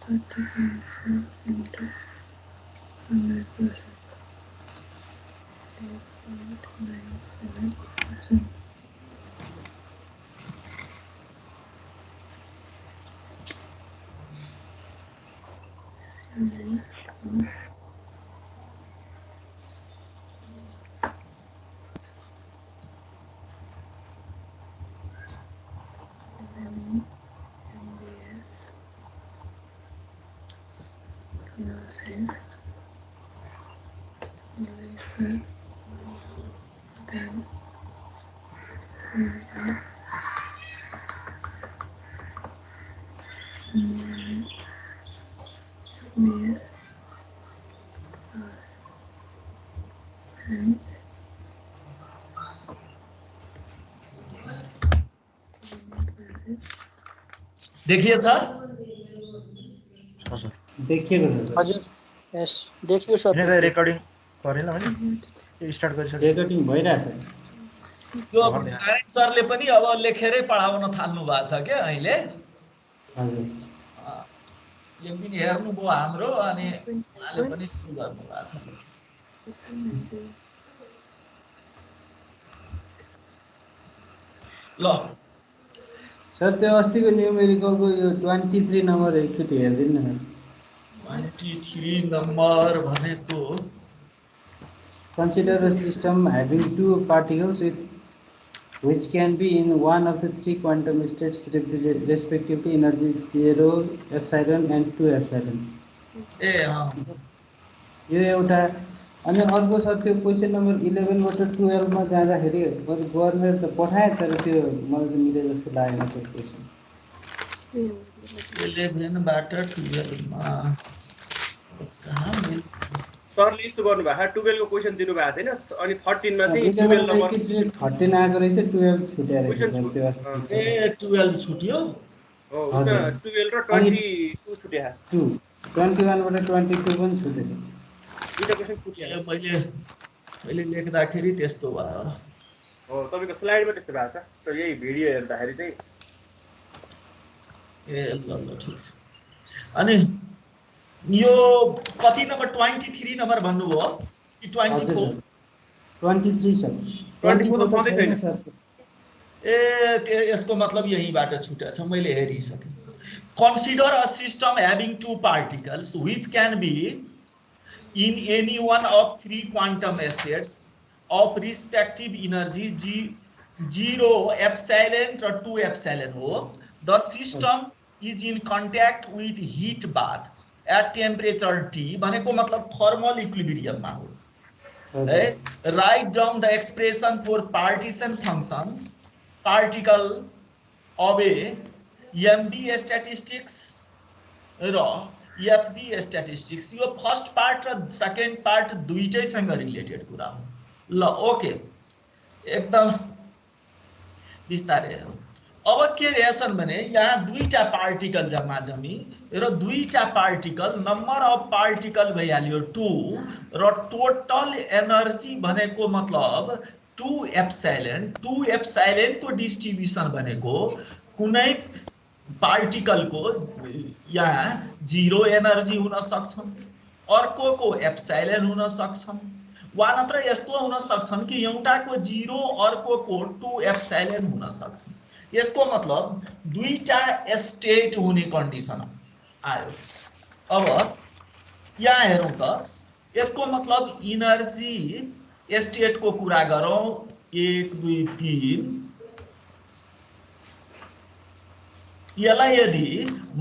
30.4 into 100%. 8.97%. Losses lesser than silver maize sauce hence देखिए sir देखिएको छ सर हजुर यस देखियो सर यिनीहरुले रेकर्डिङ गरेन भने स्टार्ट गरिसक्यो रेकर्डिङ भइरहेको छ त्यो नारायण सरले पनि अब लेखेरै पढाउन थाल्नु भएको छ क्या अहिले हजुर एक दिन हेर्नुभयो हाम्रो अनि उहाँले पनि सुरु गर्नु भएको छ ल सर त्यो अस्तिको न्युमेरिकलको यो 23 नम्बर एकचोटि हेर्दिनु न 23 नम्बर भनेको Consider a system having two particles which can be in one of the three quantum states respectively energy 0, epsilon and 2 epsilon. ए यो एउटा अनि अर्को सर त्यो क्वेशन नम्बर 11 बाट 12 मा जाँदाखेरि गर्ने त पठाए तर त्यो मलाई त मिले जस्तो लागेन त्यो क्वेशन 11 बाट 12 मा कहाँ मिल सरले यस्तो गर्नु भएको 12 को क्वेशन दिनु भएको छैन अनि 13 मा चाहिँ 12 नम्बर 13 आएको रहेछ 12 छुट्या रहेछ त्यो ए 12 छुट्यो हो 12 र 22 छुट्या 2 21 बाट 22 पनि छुट्यो दुईटा क्वेशन छुट्या मैले लेख्दाखेरि त्यस्तो भयो हो तपाईको स्लाइडमा त्यस्तो भएको छ तर यही भिडियो हेर्दाखेरि चाहिँ ए ल ठिक छ अनि यो कति नम्बर 23 नम्बर भन्नुभयो कि 24 23 सर 24 त पढ्दै छैन सर ए यसको मतलब यहीबाट छुटेछ मैले हेरिसके consider a system having two particles which can be in any one of three quantum states of respective energy 0 epsilon र 2 एप्सिलन हो the system is in contact with heat bath at temperature T भनेको मतलब thermal इक्विलिब्रियममा हो है write down the expression for partition function particle अब MB statistics र FD statistics यो फर्स्ट पार्ट र सेकेन्ड पार्ट दुईटैसँग रिलेटेड कुरा हो ल ओके एकदम बिस्तारै अब के रहेछन् भने यहाँ दुईटा पार्टिकल जम्मा जमी र दुईटा पार्टिकल नम्बर अफ पार्टिकल भइहाल्यो 2 र टोटल एनर्जी भनेको मतलब 2 एप्सिलन को डिस्ट्रिब्युसन भनेको कुनै पार्टिकल को यहाँ 0 एनर्जी हुन सक्छन् अर्कोको एप्सिलन हुन सक्छन् वा नत्र यस्तो हुन सक्छन् कि एउटाको 0 अर्कोको 2 एप्सिलन हुन सक्छन् यसको मतलब दुईटा स्टेट हुने कन्डिसन आयो अब यहाँ हेरौँ त यसको मतलब इनर्जी स्टेट को कुरा गरौँ 1 2 3 यसलाई यदि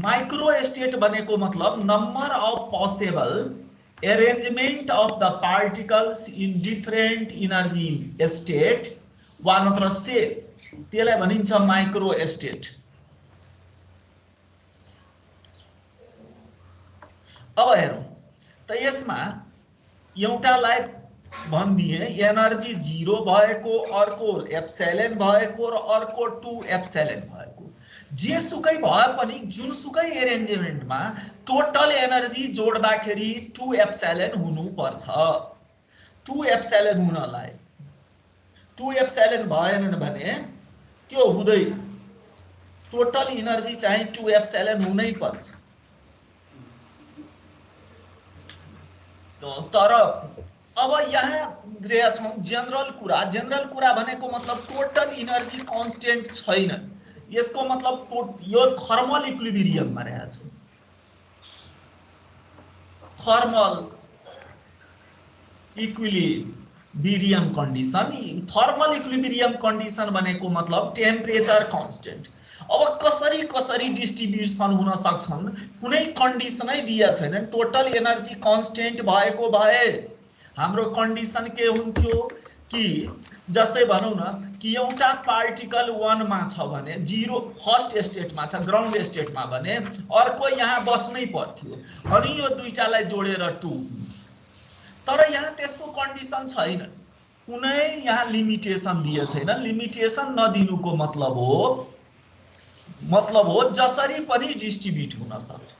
माइक्रो स्टेट बनेको मतलब number of possible arrangement of the particles in different energy state वा नत्र सेट त्यसलाई भनिन्छ माइक्रो स्टेट अब हेरौँ त यसमा एउटालाई भनिदिए एनर्जी 0 भएको अर्को एप्सिलन भएको र अर्को 2 एप्सिलन भएको जेसुकै भए पनि जुनसुकै एरेन्जमेन्टमा टोटल एनर्जी जोड्दाखेरि 2 एप्सिलन हुनुपर्छ 2 एप्सिलन हुनलाई 2 एप्सिलन भएन भने त्यो हुँदैन टोटल एनर्जी चाहिँ 2 एप्सिलन हुनै पर्छ तर अब यहाँ रहेछौँ जनरल कुरा भनेको मतलब टोटल इनर्जी कन्स्टेन्ट छैन। यसको मतलब यो थर्मल इक्विलिब्रियममा रहेछ। Thermal equilibrium condition, thermal equilibrium condition भनेको मतलब टेम्परेचर कन्स्टेन्ट। अब कसरी कसरी डिस्ट्रिब्युसन हुन सक्छन् कुनै कन्डिसनै दिया छैन। टोटल एनर्जी कन्स्टेन्ट भएको भए हाम्रो कन्डिसन के हुन्थ्यो कि जस्तै भनौँ न कि एउटा पार्टिकल 1 मा छ भने 0 फर्स्ट स्टेटमा छ ग्राउन्ड स्टेटमा भने अर्को यहाँ बस्नै पर्थ्यो अनि यो दुईटालाई जोडेर 2। तर यहाँ त्यस्तो कन्डिसन छैन, कुनै यहाँ लिमिटेसन दिए छैन। लिमिटेसन नदिनुको मतलब हो जसरी पनि डिस्ट्रिब्युट हुन सक्छ।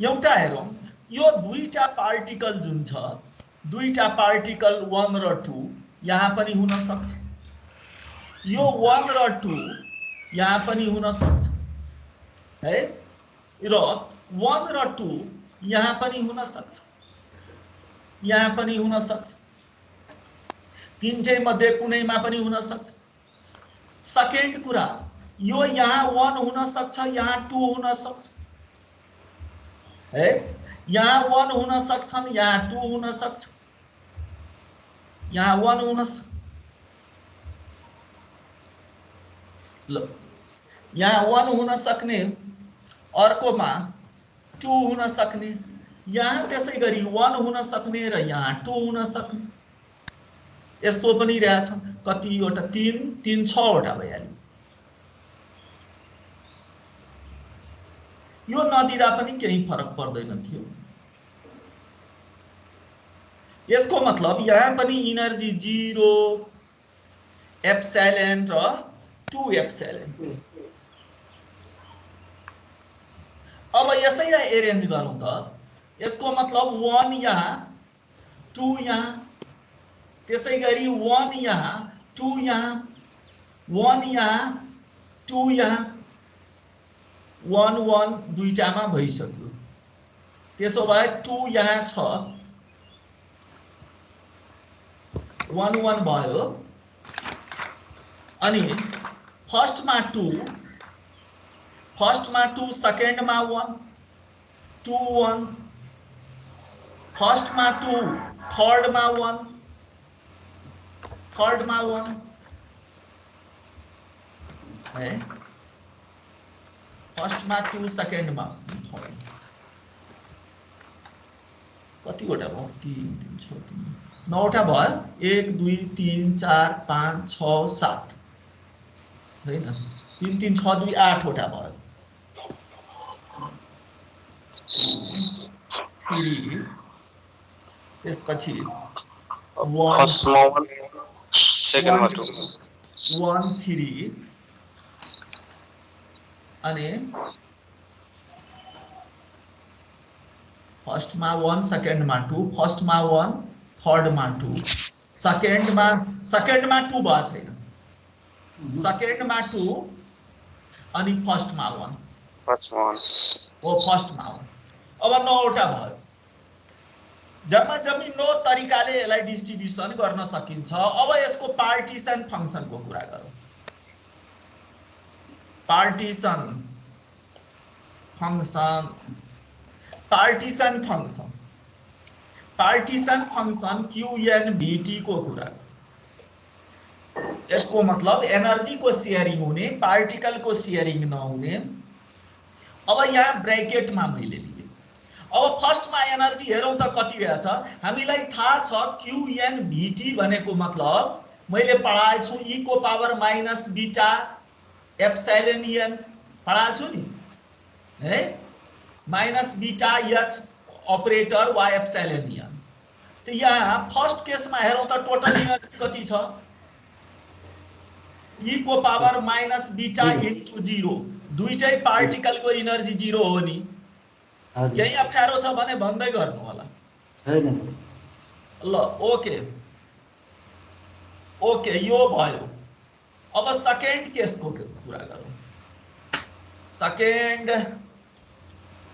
एउटा हेरौँ, यो दुईटा पार्टिकल जुन छ, दुईटा पार्टिकल 1 र 2 यहाँ पनि हुन सक्छ। यो 1 र 2 यहाँ पनि हुन सक्छ है, र 1 र 2 यहाँ पनि हुन सक्छ, यहाँ पनि हुन सक्छ, तीनटै मध्ये कुनैमा पनि हुन सक्छ। सेकेन्ड कुरा, यो यहाँ 1 हुन सक्छ, यहाँ 2 हुन सक्छ है, यहाँ 1 हुन सक्छन्, यहाँ 2 हुन सक्छ, यहाँ 1 हुन सक्छ, ल यहाँ 1 हुन सक्ने, अर्कोमा 2 हुन सक्ने, यहाँ त्यसै गरी 1 हुन सक्ने र यहाँ 2 हुन सक्ने। यस्तो पनि रहेछ। कतिवटा 3 6 वटा भइहाल्यो। यो नदिँदा पनि केही फरक पर्दैन थियो। यसको मतलब यहाँ पनि इनर्जी 0 एप्सिलोन र 2 एप्सिलोन। अब यसैलाई एरेन्ज गरौँ त। यसको मतलब 1 यहाँ 2 यहाँ, त्यसै गरी 1 यहाँ 2 यहाँ, 1 यहाँ 2 यहाँ, 1 1 दुईटामा भइसक्यो। त्यसो भए 2 यहाँ छ, 1 1 भयो। अनि फर्स्टमा 2, सेकेन्डमा 1 2 1, फर्स्टमा 2 थर्डमा 1 है, फर्स्टमा 2 सेकेन्डमा 3। कतिवटा भयो? 3 3 6 3 9 वटा भयो। 1 2 3 4 5 6 7 हैन, 3 3 6 2 8 वटा भयो। 3 त्यसपछि 1 सेकेन्डमा 2 1 3 अनि फर्स्टमा 1 सेकेन्डमा 2, फर्स्टमा 1 थर्डमा 2, सेकेन्डमा 2 भएको छैन, सेकेन्डमा 2 अनि फर्स्टमा 1 हो, फर्स्टमा 1। अब 9 वटा भयो। जम्मा जम्मी 9 तरिकाले यसलाई डिस्ट्रिब्युसन गर्न सकिन्छ। अब यसको पार्टिसन फंक्सनको कुरा गरौँ। पार्टिसन फंक्सन QNVT को कुरा। यसको मतलब एनर्जी को शेयरिङ हुने, पार्टिकल को शेयरिङ नहुने। अब यहाँ ब्रैकेटमा मैले लिए। अब फर्स्टमा एनर्जी हेरौँ त कति रहेछ। हामीलाई थाहा छ QNVT भनेको मतलब मैले पढाएको छु e को power minus beta epsilon n पढाएको छु नि है, माइनस बीटा h अपरेटर वा एप्सिलोन n। तो यहाँ फर्स्ट केसमा हेरौँ त टोटल एनर्जी कति छ, e को पावर माइनस बीटा इन्टु 0। दुईटै पार्टिकल को एनर्जी 0 हो नि। यही अप्ठ्यारो छ भने भन्दै गर्नु होला हैन। ल ओके यो भयो। अब सेकेन्ड केसको कुरा गरौँ।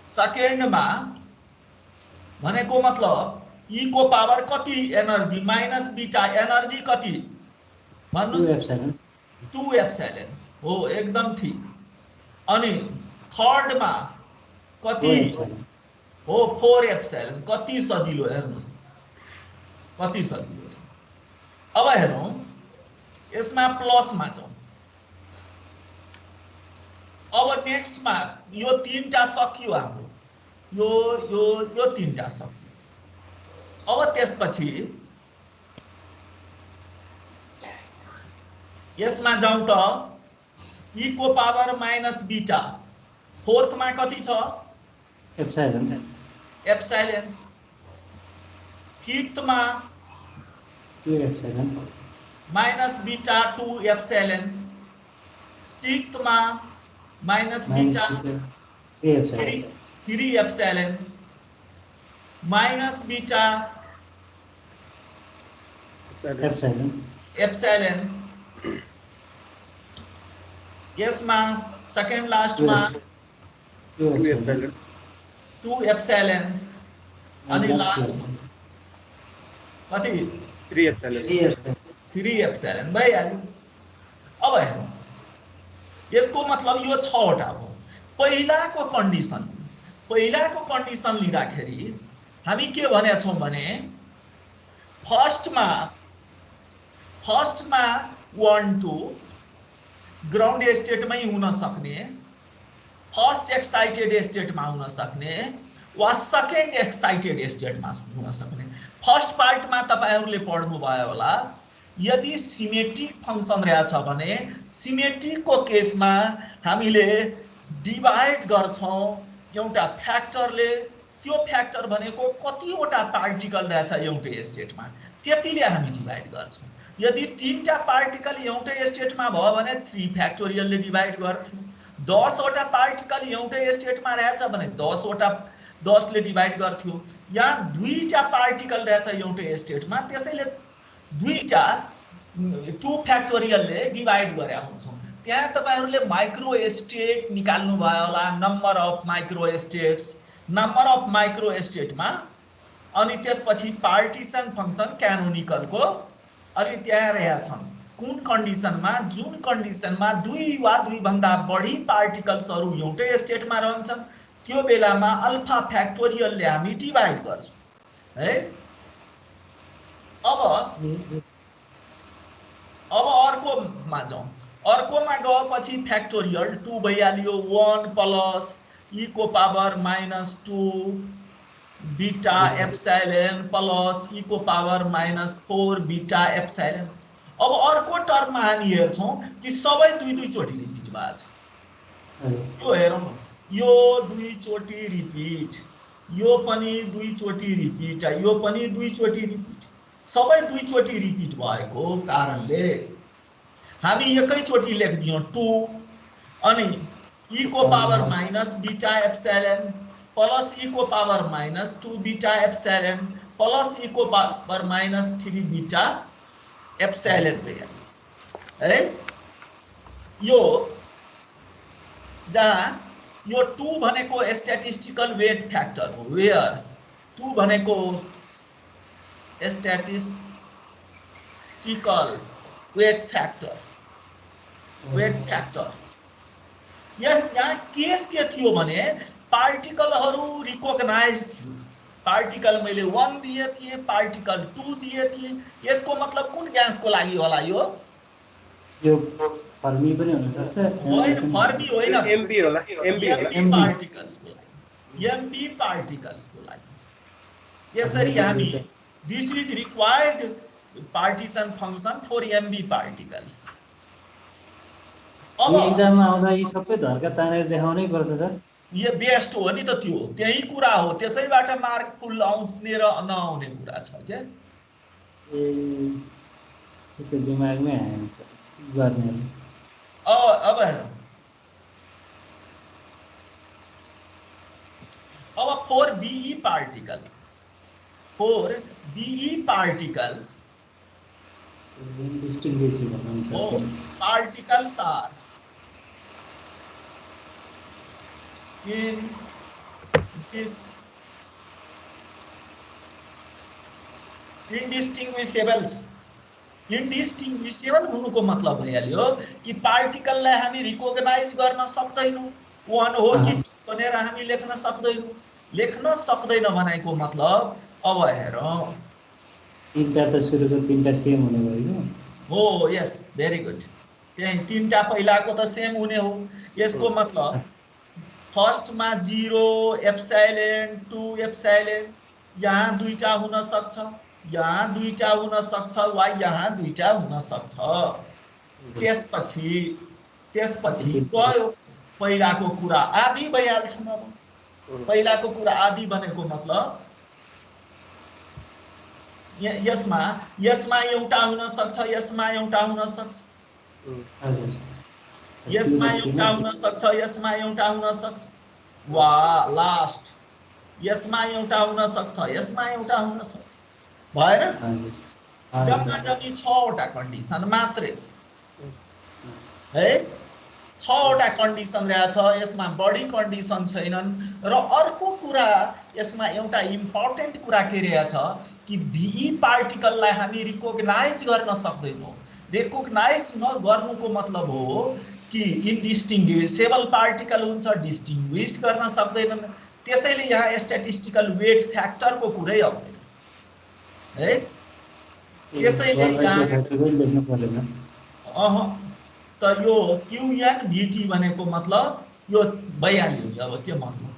सेकेन्डमा भनेको मतलब ई को पावर कति एनर्जी माइनस बीटा एनर्जी कति भन्नुस् 2 एप्सिलन हो एकदम ठीक अनि थर्ड मा कति हो 4 एप्सिलन कति सजिलो हेर्नुस् कति सजिलो छ अब हेरौं यसमा प्लस मा जाउँ अब नेक्स्ट मा यो तीनटा सकियो हाम्रो यो यो यो तीनटा सकियो अब त्यसपछि यसमा जाउँ त ई को पावर माइनस बीटा फोर्थ मा कति छ एप्सिलन फिफ्थ मा 2 epsilon minus beta 2 epsilon sixth मा minus beta 3 epsilon minus beta epsilon यसमा सेकेन्ड लास्ट मा 2 एप्सिलन अनि लास्ट कति 3 एप्सिलन 3 एप्सिलन भइहाल्यो अब हेरौँ यसको मतलब यो 6 वटा हो पहिलाको कन्डिसन लिँदाखेरि हामी के भनेका छौं भने फर्स्टमा 1 2 ग्राउन्ड स्टेटमै हुन सक्ने फर्स्ट एक्साइटेड स्टेटमा हुन सक्ने वा सेकेन्ड एक्साइटेड स्टेटमा हुन सक्ने फर्स्ट पार्टमा तपाईहरुले पढ्नु भयो होला यदि सिमेट्रिक फंक्सन रहेछ भने सिमेट्रिकको केसमा हामीले डिवाइड गर्छौं एउटा फ्याक्टरले त्यो फ्याक्टर भनेको कतिवटा पार्टिकल रहेछ एउटै स्टेटमा त्यतिले हामी डिवाइड गर्छौं यदि तीनटा पार्टिकल एउटै स्टेटमा भयो भने 3 फ्याक्टोरियलले डिवाइड गर्थ्यौं 10 वटा पार्टिकल एउटै स्टेटमा रहेछ भने 10 वटा 10 ले डिवाइड गर्थ्यौं यहाँ दुईटा पार्टिकल रहेछ एउटै स्टेटमा त्यसैले दुईटा 2 फ्याक्टोरियलले डिवाइड गरे हुन्छौं त्यहाँ तपाईहरुले माइक्रो स्टेट निकाल्नु भयो होला नम्बर अफ माइक्रो स्टेटमा अनि त्यसपछि पार्टिसन फंक्सन क्यानोनिकलको अनि त्यहाँ रहेका छन् कुन कन्डिसनमा जुन कन्डिसनमा 2 वा 2 भन्दा बढी पार्टिकल्सहरु एउटै स्टेटमा रहन्छन् त्यो बेलामा अल्फा फ्याक्टोरियलले हामी डिवाइड गर्छौं है अब अर्कोमा जाउँ अर्कोमा गएपछि फ्याक्टोरियल 2 भइहाल्यो 1 प्लस ई को power -2 beta epsilon plus e को पावर -4 बीटा एप्सिलन अब अर्को टर्ममा हामी हेर्छौं कि सबै 2 चोटी रिपिट भएको छ यो हेरौं यो 2 चोटी रिपिट यो पनि 2 चोटी रिपिट यो पनि 2 चोटी रिपिट सबै 2 चोटी रिपिट भएको कारणले हामी एकै चोटी लेख्दियौ 2 अनि ई को power minus beta epsilon plus e को power -2 beta epsilon plus e को पावर -3 बीटा एप्सिलन है यो जहाँ यो 2 भनेको स्ट्याटिस्टिकल वेट फ्याक्टर हो वेयर 2 भनेको स्ट्याटिस्टिकल वेट फ्याक्टर यहाँ केस के थियो भने पार्टिकलहरु रिकग्नाइज थियो पार्टिकल मैले 1 दिए थिए पार्टिकल 2 दिए थिए यसको मतलब कुन ग्यासको लागि होला यो फर्मी पनि हुन सक्छ होइन फर्मी होइन एमपी होला एमपी पार्टिकल्सको लागि यसरी हामी this is required partition function for MB particles अब एक्जाममा आउँदा यी सबै धर्का तानेर देखाउनै पर्छ सर यो बेस्ट हो नि त त्यो त्यही कुरा हो त्यसैबाट मार्क फुल आउने र नआउने कुरा छ के त्यो दिमागमै आएन गर्ने अब हेरौँ अब for BE particles particles are in this इन्डिस्टिङ्ग्विसेबल छ। इन्डिस्टिङ्ग्विसेबल हुनुको मतलब भइहाल्यो कि पार्टिकललाई हामी रिकग्नाइज गर्न सक्दैनौँ, वान हो कि भनेर हामी लेख्न सक्दैनौँ। लेख्न सक्दैन भनेको मतलब अब हेरौँ, तीनटा त सुरुको तीनटा सेम हुने भयो। हो यस भेरी गुड, त्यही तीनटा पहिलाको त सेम हुने हो। यसको मतलब फर्स्टमा 0 एप्सिलन 2 एप्सिलन, यहाँ दुईटा हुन सक्छ, यहाँ दुईटा हुन सक्छ, वा यहाँ दुईटा हुन सक्छ। त्यसपछि गयो पहिलाको कुरा आदि भइहाल्छ। अब पहिलाको कुरा आदि भनेको मतलब यसमा एउटा हुन सक्छ, यसमा एउटा हुन सक्छ, यसमा एउटा हुन सक्छ, यसमा एउटा हुन सक्छ, वा लास्ट यसमा एउटा हुन सक्छ, यसमा एउटा हुन सक्छ। भएन? जम्मा जम्मी 6 वटा कन्डिसन मात्रै है, 6 वटा कन्डिसन रहेछ। यसमा बढी कन्डिसन छैनन्। र अर्को कुरा यसमा एउटा इम्पोर्टेन्ट कुरा के रहेछ कि VE पार्टिकललाई हामी रिकग्नाइज गर्न सक्दैनौँ। रिकग्नाइज नगर्नुको मतलब हो कि इन्डिस्टिङ्ग्विसेबल पार्टिकल हुन्छ, डिस्टिङ्ग्विस गर्न सक्दैनन्। त्यसैले यहाँ स्ट्याटिस्टिकल वेट फ्याक्टरको कुरै आउँदैन है। त्यसैले यहाँ त यो QNVT भनेको मतलब यो भइहाल्यो। अब के मतलब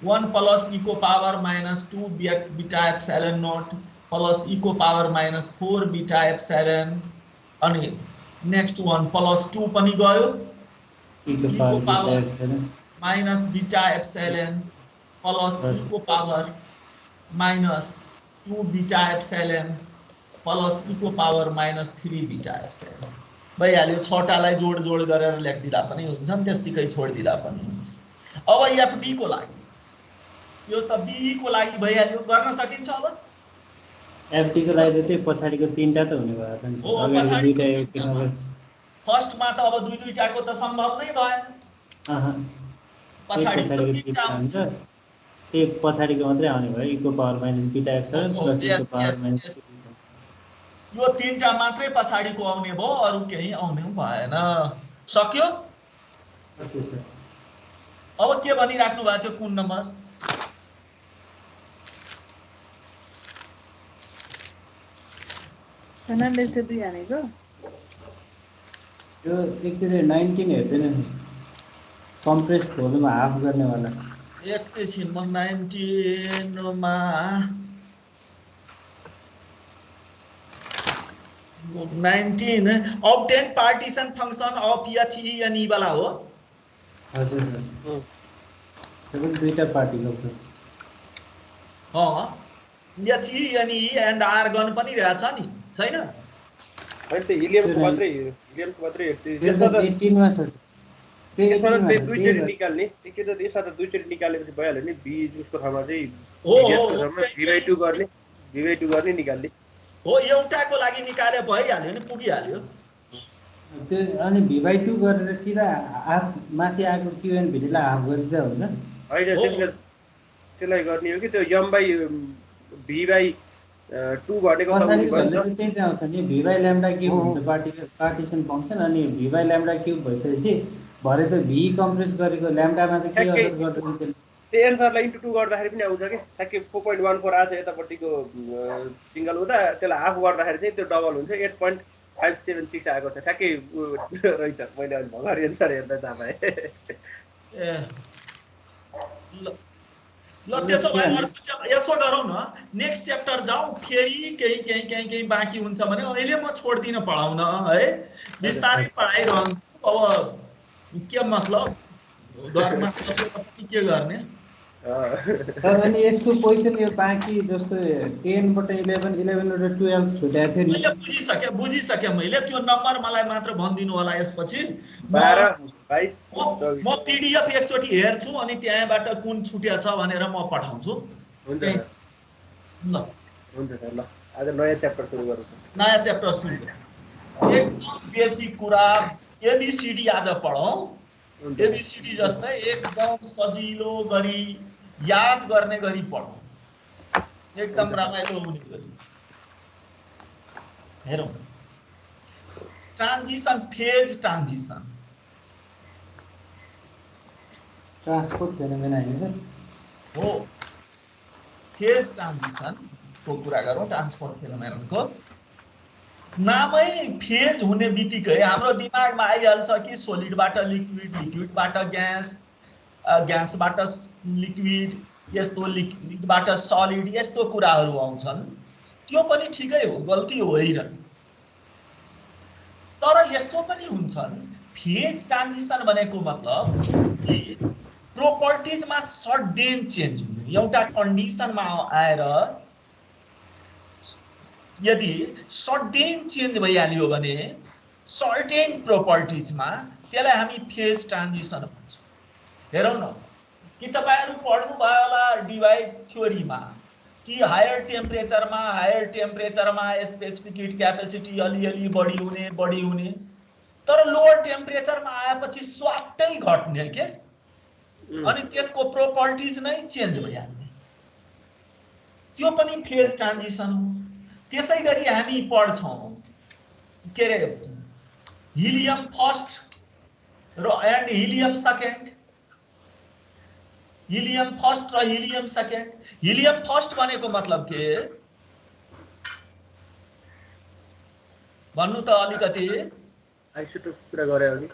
1 + e⁻² -2 beta epsilon note plus e⁻⁻4 beta epsilon, अनि नेक्स्ट 1 +2 पनि गयो, e⁻- beta epsilon plus e⁻−2 beta epsilon plus e⁻−3 beta epsilon भइहाल्यो। 6टालाई जोड गरेर लेखिदिँदा पनि हुन्छ, त्यस्तिकै छोडिदिँदा पनि हुन्छ। अब FD को लागि यो त BE को लागि भइहाल्यो, गर्न सकिन्छ। अब FD को लागि चाहिँ पछाडिको तीनटा त हुने भयो नि। अगाडि दुईटा, फर्स्टमा त अब दुईटाको त सम्भव नै भएन। पछाडिको तीनटा हुन्छ, त्यही पछाडिको मात्रै आउने भयो, e⁻- beta epsilon plus e⁻- यो तीनटा मात्रै पछाडिको आउने भयो, अरु केही आउने भएन। सक्यो? अब के भनिराख्नु भएको थियो, कुन नम्बर? फर्नान्डेसले 2 हानेको यो एकचोटि 19 हेर्दैन नि, कम्प्रेस्ड भोल्युम हाफ गर्नेवाला। एकैछिन म 19 मा 19 obtain partition function of HENE वाला हो। हजुर सर, त्यो दुईटा पार्टिकल छ। HENE एन्ड आर्गन पनि रहेछ नि, छैन? अनि त्यो हिलियमको मात्रै त्यसमा 18 मा छ। दुईचोटि निकाल्ने के त यसमा त दुईचोटि निकालेपछि भइहाल्यो नि। बी उसको ठाउँमा चाहिँ V/2 गर्ने निकाल्ने हो। एउटाको लागि निकाले भइहाल्यो नि, पुगिहाल्यो। त्यो अनि V/2 गरेर सिधा हाफ माथि आएको QNVT लाई हाफ गरिदिँदा हुन्छ। होइन, त्यसलाई गर्ने हो कि त्यो M/V/2 भनेको पछाडि भन्ने चाहिँ त्यही चाहिँ आउँछ नि, V/λ³ हुन्छ पार्टिसन फङ्सन। अनि V/λ³ भइसकेपछि भरे त V कम्प्रेस गरेको ल्याम्डामा त के असर गर्दैन त्यसले। त्यो एन्सरलाई इन्टु 2 गर्दाखेरि पनि आउँछ कि, ठ्याक्कै 4.14 आएको छ यतापट्टिको सिङ्गल हुँदा, त्यसलाई हाफ गर्दाखेरि चाहिँ त्यो डबल हुन्छ, 8.576 आएको छ ठ्याक्कै रहेछ। मैले अहिले भर्खर एन्सर हेर्दा थाहा पाएँ। ल त्यसो भए यसो गरौँ न, नेक्स्ट च्याप्टर जाउँ, फेरि केही बाँकी हुन्छ भने अहिले म छोड्दिनँ पढाउन है, बिस्तारै पढाइरहन्छु। अब के मतलब घरमा बसेर पनि के गर्ने। सर अनि यसको क्वेसन यो बाँकी जस्तो 10 बाट 11 11 बाट 12 छुट्याएको थियो नि। मैले बुझिसके मैले, त्यो नम्बर मलाई मात्र भनिदिनु होला। यसपछि 12 22 म PDF एकचोटि हेर्छु, अनि त्यहाँबाट कुन छुट्या छ भनेर म पठाउँछु। हुन्छ ल हुन्छ सर, ल आज नयाँ च्याप्टर सुरु गरौँ। नयाँ च्याप्टर सुरु गरौँ। एकदम बेसिक कुरा ABCD आज पढौँ। ABCD जस्तै एकदम सजिलो गरी याद गर्ने गरी पढौँ, एकदम रमाइलो हुने गरी। हेरौँ transition phase transition transport phenomena हैन सर हो फेज ट्रान्जिसन को कुरा गरौँ ट्रान्सपोर्ट फेनोमेननको नामै फेज हुने बित्तिकै हाम्रो दिमागमा आइहाल्छ कि सोलिडबाट लिक्विड लिक्विडबाट ग्यास ग्यासबाट लिक्विड यस्तो लिक्विडबाट सलिड यस्तो कुराहरू आउँछन् त्यो पनि ठिकै हो गल्ती होइन तर यस्तो पनि हुन्छन् फेज ट्रान्जिसन भनेको मतलब कि प्रोपर्टिजमा सडन चेन्ज हुनु एउटा कन्डिसनमा आएर यदि सडन चेन्ज भइहाल्यो भने सर्टेन प्रोपर्टिजमा त्यसलाई हामी फेज ट्रान्जिसन भन्छौँ हेरौँ न कि तपाईहरु पढ्नु भयो होला डिवाई थ्योरीमा कि हायर टेम्परेचरमा स्पेसिफिक हिट क्यापेसिटी अलिअलि बढी हुने तर लोअर टेम्परेचरमा आएपछि स्वाट्टै घट्ने के अनि त्यसको प्रोपर्टिज नै चेन्ज भइहाल्ने त्यो पनि फेज ट्रान्जिसन हो त्यसैगरी हामी पढ्छौं के रे हिलियम फर्स्ट र and helium second helium first र हिलियम सेकेन्ड हिलियम फर्स्ट भनेको मतलब के भन्नु त अलिकति आइसोटोप कुरा गरे हो नि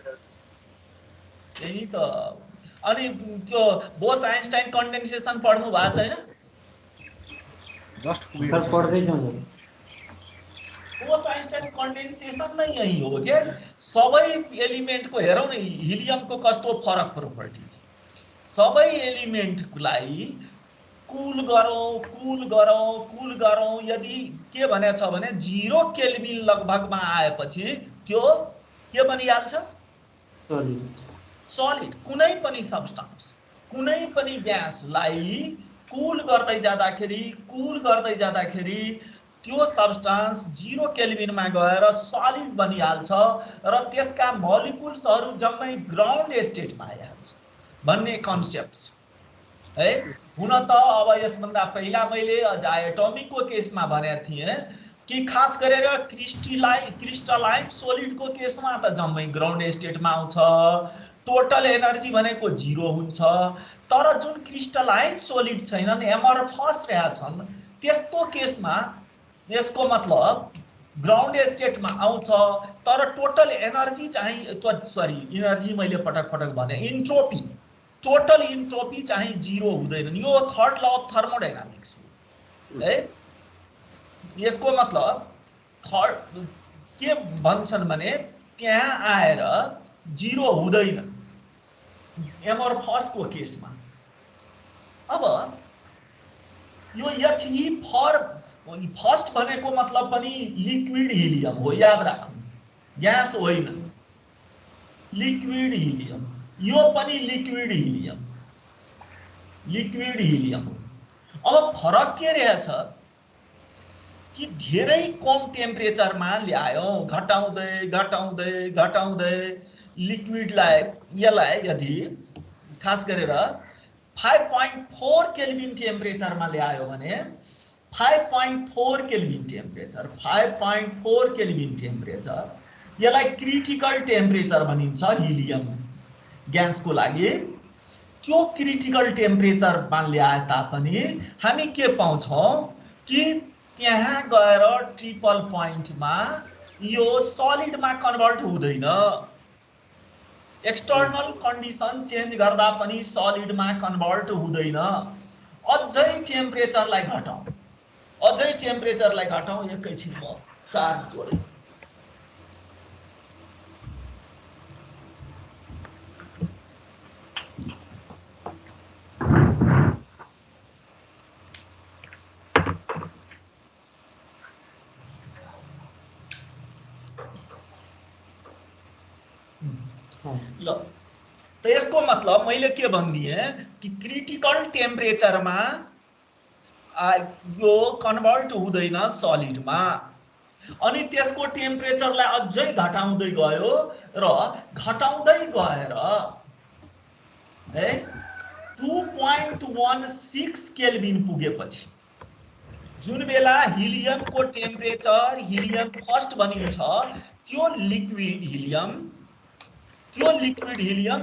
त्यही त अनि त्यो बोस आइन्स्टाइन कन्डेन्सेसन पढ्नु भएको छैन जस्ट पढ्दै छौं सर बोस आइन्स्टाइन कन्डेन्सेसन नै यही हो के सबै एलिमेन्टको हेरौँ न हिलियमको कस्तो फरक प्रोपर्टी सबै एलिमेन्टलाई कुल गरौँ यदि के भनेछ भने 0 केल्भिन लगभगमा आएपछि त्यो के बनिहाल्छ सलिड कुनै पनि सब्स्टान्स कुनै पनि ग्यासलाई कुल गर्दै जाँदाखेरि त्यो सब्स्टान्स 0 केल्भिनमा गएर सलिड बनिहाल्छ र त्यसका मोलिकुल्सहरू जम्मै ग्राउन्ड स्टेटमा आइहाल्छ भन्ने कन्सेप्ट है हुन त अब यसभन्दा पहिला मैले एटोमिकको केसमा भनेको थिएँ कि खास गरेर क्रिस्टलाइन सोलिडको केसमा त जम्मै ग्राउन्ड स्टेटमा आउँछ टोटल एनर्जी भनेको 0 हुन्छ तर जुन क्रिस्टलाइन सोलिड छैनन् एमर्फस रहेछन् त्यस्तो केसमा यसको मतलब ग्राउन्ड स्टेटमा आउँछ तर टोटल एनर्जी चाहिँ एनर्जी मैले पटक भने इन्ट्रोपी टोटल इन्ट्रोपी चाहिँ 0 हुँदैन यो थर्ड ल अफ थर्मोडायनामिक्स हो है यसको मतलब थर्ड के भन्छन् भने त्यहाँ आएर 0 हुँदैन एमर्फसको केसमा अब यो एचई फर्स्ट भनेको मतलब पनि लिक्विड हिलियम हो याद राख्नु ग्यास होइन लिक्विड हिलियम यो पनि लिक्विड हिलियम अब फरक के रहेछ कि धेरै कम टेम्परेचरमा ल्यायो घटाउँदै लिक्विडलाई यसलाई यदि खास गरेर 5.4 केल्भिन टेम्परेचरमा ल्यायो भने 5.4 केल्भिन टेम्परेचर यसलाई क्रिटिकल टेम्परेचर भनिन्छ हिलियम ग्यासको लागि त्यो क्रिटिकल टेम्परेचरमा ल्याए तापनि हामी के पाउँछौं कि त्यहाँ गएर ट्रिपल पोइन्टमा यो सलिडमा कन्भर्ट हुँदैन एक्सटर्नल कन्डिसन चेन्ज गर्दा पनि सलिडमा कन्भर्ट हुँदैन अझै टेम्परेचरलाई घटाउँ एकैछिन म चार्ज जोडे ल त यसको मतलब मैले के भनिदिएँ कि क्रिटिकल टेम्परेचरमा यो कन्भर्ट हुँदैन सलिडमा अनि त्यसको टेम्परेचरलाई अझै घटाउँदै गयो र घटाउँदै गएर है 2.16 केल्भिन पुगेपछि जुन बेला हिलियमको टेम्परेचर हिलियम फर्स्ट बनिन्छ त्यो लिक्विड हिलियम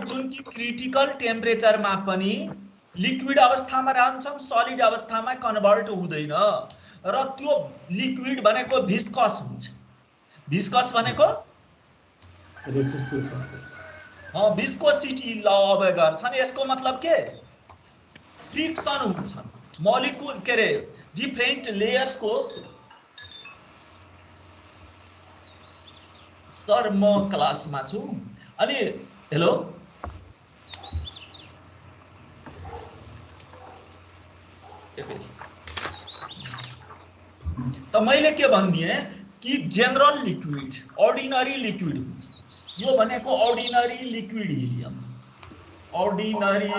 जुन कि क्रिटिकल टेम्परेचरमा पनि लिक्विड अवस्थामा रहन्छन्, सलिड अवस्थामा कन्भर्ट हुँदैन र त्यो लिक्विड भनेको भिस्कस हुन्छ। भिस्कस भनेको भिस्कोसिटी ल अबे गर्छन्। यसको मतलब के फ्रिक्सन हुन्छ मोलिकुल के रे डिफरेंट लेयर्स को। सर म क्लासमा छु अनि हेलो त मैले के भनिदिएँ कि जनरल लिक्विड अर्डिनरी लिक्विड हुन्छ। यो भनेको ordinary liquid helium, ordinary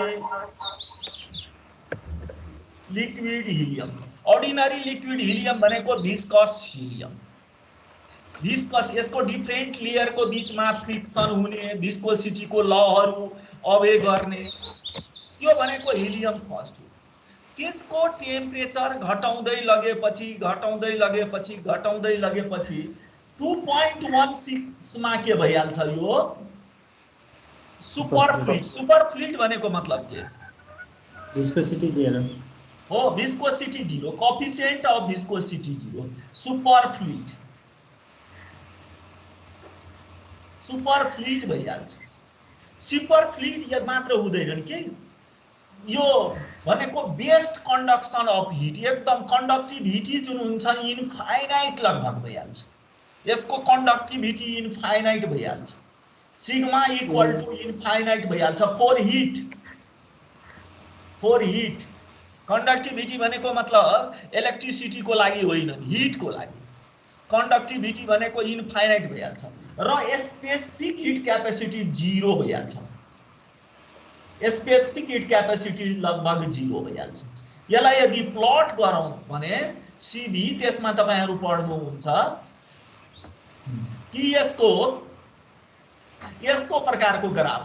liquid helium. Ordinary liquid helium भनेको भिस्कस हिलियम। भिस्कस यसको डिफरेंट लेयर को बीच में फ्रिक्सन हुने, भिस्कोसिटी को लहरु अबे गर्ने, त्यो भनेको हिलियम फर्स्ट हो। त्यसको टेम्परेचर घटाउँदै लगेपछि 2.16 मा के भइहाल्छ यो सुपरफ्लुइड। सुपरफ्लुइड भनेको मतलब के विस्कोसिटी जीरो हो, viscosity zero, coefficient of viscosity zero, superfluid. Superfluid भइहाल्छ। सुपरफ्लुइड यो मात्र हुँदैन के, यो भनेको बेस्ट कंडक्शन अफ हिट, एकदम कंडक्टिभिटी जुन हुन्छ इनफाइनाइट लगभग भइहाल्छ। यसको कंडक्टिभिटी इनफाइनाइट भइहाल्छ, सिग्मा इक्वल टू इनफाइनाइट भइहाल्छ फॉर हीट। कंडक्टिभिटी भनेको मतलब इलेक्ट्रिसिटी को लागि होइन, हीट को लागि। कंडक्टिभिटी भनेको इनफाइनाइट भइहाल्छ र स्पेसिफिक हीट क्यापेसिटी जीरो भइहाल्छ। स्पेसिफिक हीट क्यापेसिटी लगभग जीरो भइहाल्छ। यसलाई यदि प्लट गरौँ भने सीबी, त्यसमा तपाईहरु पढ्नुहुन्छ कि यस्तो प्रकारको ग्राफ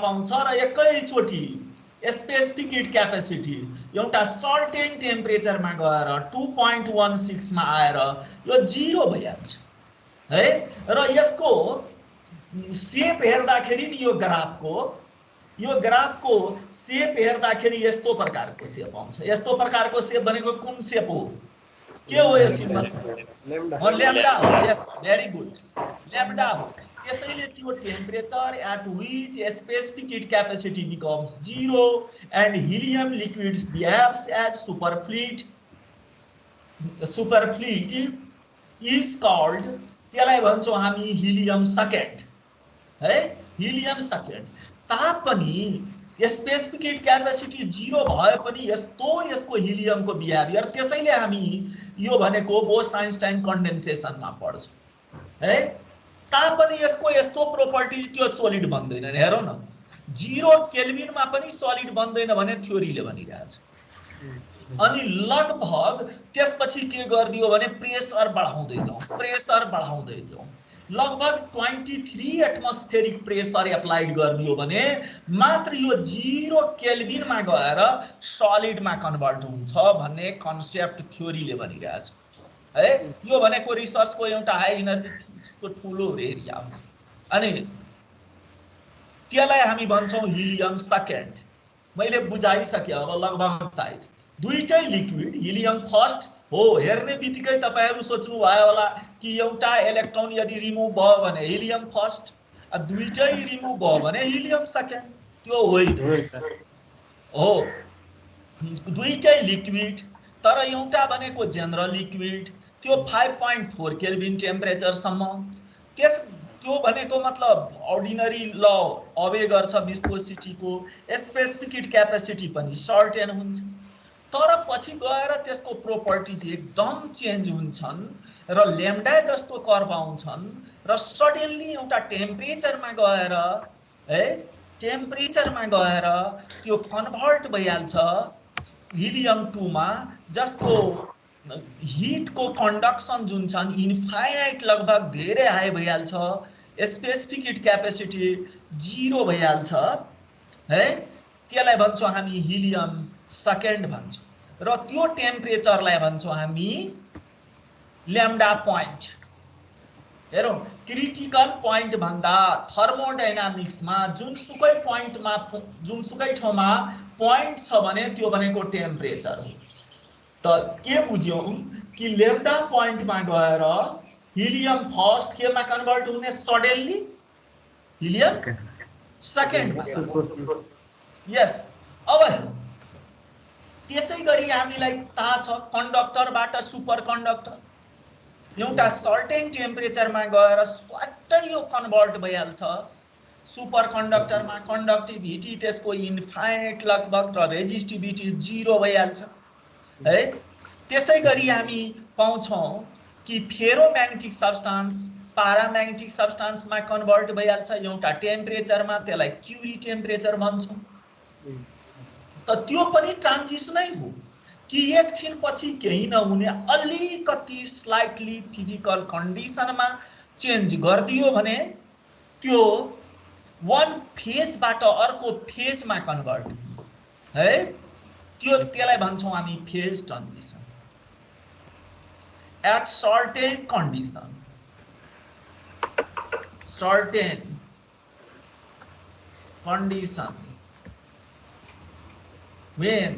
आउँछ, र एकैचोटी स्पेसिफिक हीट क्यापेसिटी एउटा सर्टेन टेम्परेचरमा गएर 2.16 मा आएर यो जीरो भइहाल्छ है। र यसको शेप हेर्दाखेरि नि यो ग्राफको शेप हेर्दाखेरि यस्तो प्रकारको शेप आउँछ। यस्तो प्रकारको शेप भनेको कुन शेप हो, के हो यो सिम्बल? ल्याम्डा हो। यस, भेरी गुड, ल्याम्डा हो। त्यसैले त्यो temperature at which specific heat capacity becomes zero and helium liquids behaves as superfluid. Superfluid is called, त्यसलाई भन्छौं हामी हिलियम सेकेन्ड है, हिलियम सेकेन्ड। तापनि स्पेसिफिक हीट क्यापेसिटी जीरो भए पनि यसको हिलियमको बिहेभियर, त्यसैले हामी यो भनेको बोस-आइन्स्टाइन कन्डेन्सेसनमा पढ्छौं है। तापनि यसको यस्तो प्रोपर्टिज त्यो सोलिड बन्दैन। हेरौँ न, 0 केल्भिनमा पनि सोलिड बन्दैन भने थ्योरीले भनिरहेछ। अनि लगभग त्यसपछि के गरिदियो भने प्रेसर बढाउँदै जाउँ, लगभग 23 एटमोस्फेरिक प्रेसर एप्लाइड गरिदियो भने मात्र यो 0 केल्भिनमा गएर सलिडमा कन्भर्ट हुन्छ भन्ने कन्सेप्ट थ्योरीले भनिरहेछ है। यो भनेको रिसर्चको एउटा हाई एनर्जी फिजिक्सको ठुलो एरिया हो। अनि त्यसलाई हामी भन्छौं हिलियम सेकेन्ड। मैले बुझाइसके अब लगभग सायद दुईटै लिक्विड, हिलियम फर्स्ट हो। हेर्ने बित्तिकै तपाईहरु सोच्नु भयो होला कि एउटा इलेक्ट्रोन यदि रिमुभ भयो भने हिलियम फर्स्ट, दुईटै रिमुभ भयो भने हिलियम सेकेन्ड। त्यो होइन हो, दुईटै लिक्विड, तर एउटा भनेको जनरल लिक्विड, त्यो 5.4 केल्भिन टेम्परेचर सम्म। त्यो भनेको मतलब अर्डिनरी ल अबे गर्छ विस्कोसिटी को, स्पेसिफिक हीट क्यापेसिटी पनि सर्टेन हुन्छ। तर पछि गएर त्यसको प्रोपर्टिज एकदम चेन्ज हुन्छन् र ल्याम्डा जस्तो कर्व आउँछन् र सडनली एउटा टेम्परेचरमा गएर त्यो कन्भर्ट भइहाल्छ हिलियम 2 मा, जसको हीट को कंडक्शन जुन छन् इनफाइनाइट लगभग धेरै हाई भइहाल्छ, स्पेसिफिक हीट क्यापेसिटी जीरो भइहाल्छ है। त्यसलाई भन्छौं हामी हिलियम सेकेन्ड भन्छौं। र त्यो टेम्परेचरलाई भन्छौँ हामी ल्याम्डा पोइन्ट। हेरौँ, क्रिटिकल पोइन्ट भन्दा थर्मोडाइनामिक्समा जुनसुकै पोइन्टमा जुनसुकै ठाउँमा पोइन्ट छ भने त्यो भनेको टेम्परेचर हो। त के बुझ्यौँ कि ल्याम्डा पोइन्टमा गएर हिलियम फर्स्ट केमा कन्भर्ट हुने सडनली हिलियम सेकेन्डमा। यस, अब हेरौँ, त्यसै गरी हामीलाई थाहा छ कन्डक्टरबाट सुपर कन्डक्टर एउटा सर्टेन टेम्परेचरमा गएर स्वाट्टै यो कन्भर्ट भइहाल्छ। सुपर कन्डक्टरमा कन्डक्टिभिटी त्यसको इन्फाइनाइट लगभग र रेजिस्टिभिटी 0 भइहाल्छ है। त्यसै गरी हामी पाउँछौँ कि फेरोम्याग्नेटिक सब्स्टान्स पाराम्याग्नेटिक सब्स्टान्समा कन्भर्ट भइहाल्छ एउटा टेम्परेचरमा, त्यसलाई क्युरी टेम्परेचर भन्छौँ। त त्यो पनि ट्रान्जिसनै हो कि एकछिन पछि केही नहुने अलिकति स्लाइटली फिजिकल कन्डिसनमा चेन्ज गरिदियो भने त्यो वन फेजबाट अर्को फेजमा कन्भर्ट है, त्यसलाई भन्छौँ हामी phase transition. At certain condition, certain condition when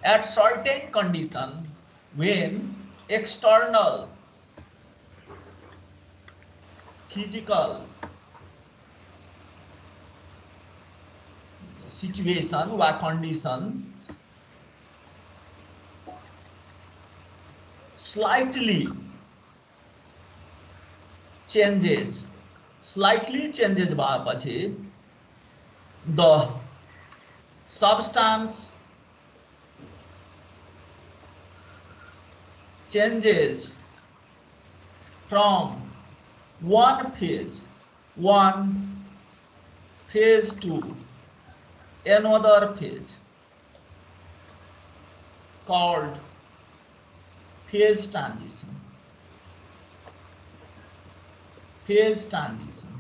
at certain condition when external physical situation or condition slightly changes भएपछि the substance changes from one phase to another phase called phase transition. Phase transition.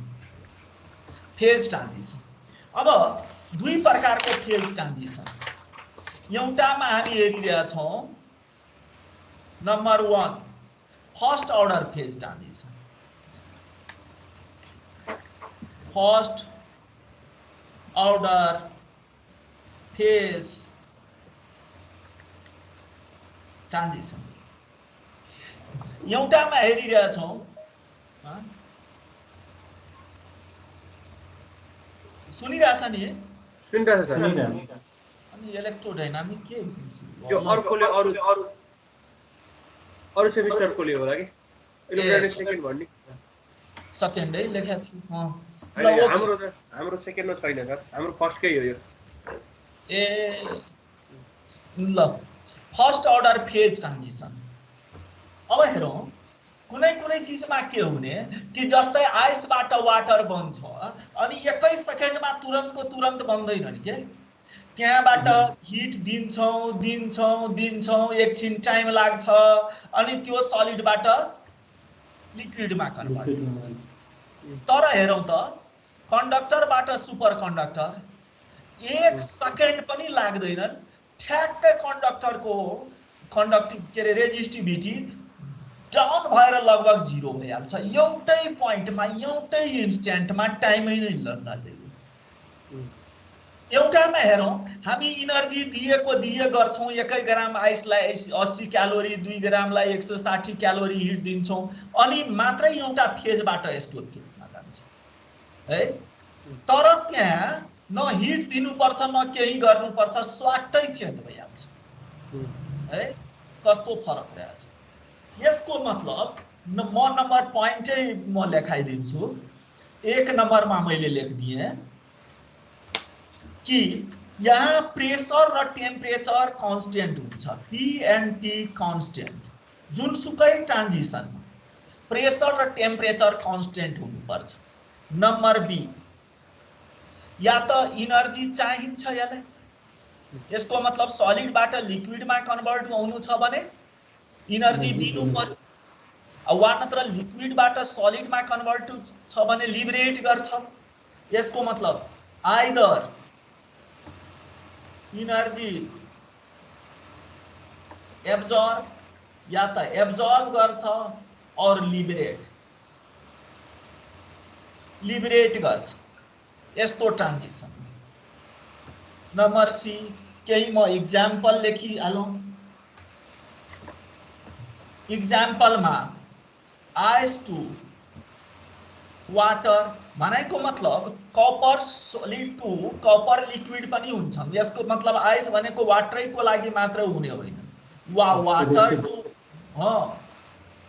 अब दुई प्रकारको phase transition एउटामा हामी हेरिरहेका छौँ। Number 1 first order phase transition. First order phase transition एउटामा हेरिरहेका छौँ। सुनिरहेछ नि? सुनिरहेछ सर। अनि इलेक्ट्रोडाइनामिक के यो अर्कोले अरु सेमिस्टरकोले होला कि इलेक्ट्रोडाइनामिक सेकेन्ड भन्ने सेकेन्डै लेख्या थियो। हाम्रो सेकेन्डमा छैन सर, हाम्रो फर्स्टकै हो यो। ए ल, फर्स्ट अर्डर फेज ट्रान्जिसन। अब हेरौँ, कुनै चीजमा के हुने कि जस्तै आइसबाट वाटर बन्छ अनि एकै सेकेन्डमा तुरन्त बन्दैन नि के। त्यहाँबाट हिट दिन्छौँ एकछिन टाइम लाग्छ अनि त्यो सलिडबाट लिक्विडमा कन्भर्ट। तर हेरौँ त कन्डक्टरबाट सुपर कन्डक्टर 1 सेकेन्ड पनि लाग्दैन, ठ्याक्कै कन्डक्टरको रेजिस्टिभिटी डाउन भएर लगभग 0 भइहाल्छ। एउटै पोइन्टमा एउटै इन्स्ट्यान्टमा टाइमै नै लाग्दैन। एउटामा हेरौँ, हामी इनर्जी दिए गर्छौँ। 1 ग्राम आइसलाई 80 क्यालोरी, 2 ग्रामलाई 160 क्यालोरी हिट दिन्छौँ अनि मात्रै एउटा फेजबाट स्टोर किनमा जान्छ है। तर त्यहाँ न हिट दिनुपर्छ न केही गर्नुपर्छ, स्वाट्टै चेन्ज भइहाल्छ है। कस्तो फरक रहेछ यसको मतलब म नम्बर पोइन्टै म लेखाइदिन्छु। 1 नम्बरमा मैले लेखिदिएँ कि यहाँ प्रेसर र टेम्परेचर कांस्टेंट हुन्छ, P and T कांस्टेंट। जुनसुकै ट्रान्जिसन प्रेसर र टेम्परेचर कांस्टेंट हुनुपर्छ। नम्बर बी, या त इनर्जी चाहिन्छ यसलाई, यसको मतलब सलिडबाट लिक्विडमा कन्भर्ट हुनु छ भने इनर्जी दिनु पर्यो। वा नत्र लिक्विडबाट सलिडमा कन्भर्ट छ भने लिबरेट गर्छ। यसको मतलब आइदर इनर्जी एब्जॉर्ब या त एब्जॉर्ब गर्छ और लिबरेट गर्छ यस्तो ट्रान्जिसन। नंबर सी केही म इक्जाम्पल लेखिहालौँ। इक्जाम्पलमा आइस टू वाटर भनेको मतलब copper solid to copper liquid पनि हुन्छन्। यसको मतलब आइस भनेको वाटरैको लागि मात्र हुने होइन।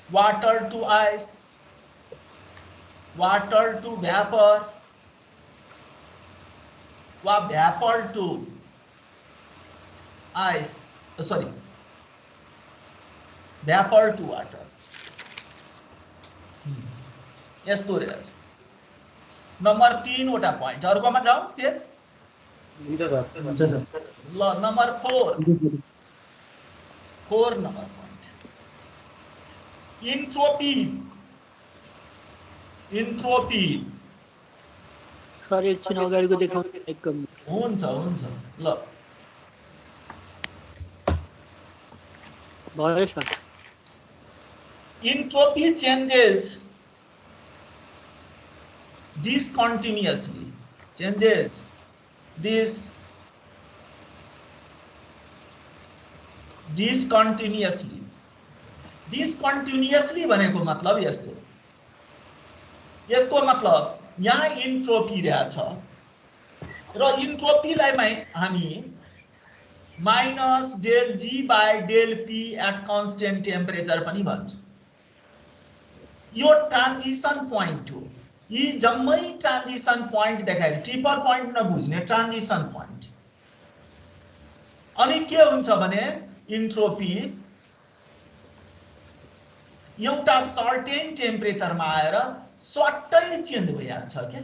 Water to ice, water to vapour वा भ्यापर टू आइस, सरी भ्यापर टू वाटर यस्तो रहेछ। नंबर 3 वटा पॉइंट अर्कोमा जाऊ पेज। ल number 4 number point entropy sir एकछिन अगाडिको देखाउनु एकदम हुन्छ ल भयो sir. Entropy changes discontinuously. Discontinuously भनेको मतलब यसको मतलब यहाँ इन्ट्रोपी रहेछ र इन्ट्रोपीलाई हामी minus del G by del P at constant temperature पनि भन्छौँ। यो ट्रान्जिसन पोइन्ट हो। यी जम्मै ट्रान्जिसन पोइन्ट देखाएर ट्रिपल पोइन्ट नबुझ्ने ट्रान्जिसन पोइन्ट। अनि के हुन्छ भने इन्ट्रोपी एउटा सर्टेन टेम्परेचरमा आएर स्वाट्टै चेन्ज भइहाल्छ के।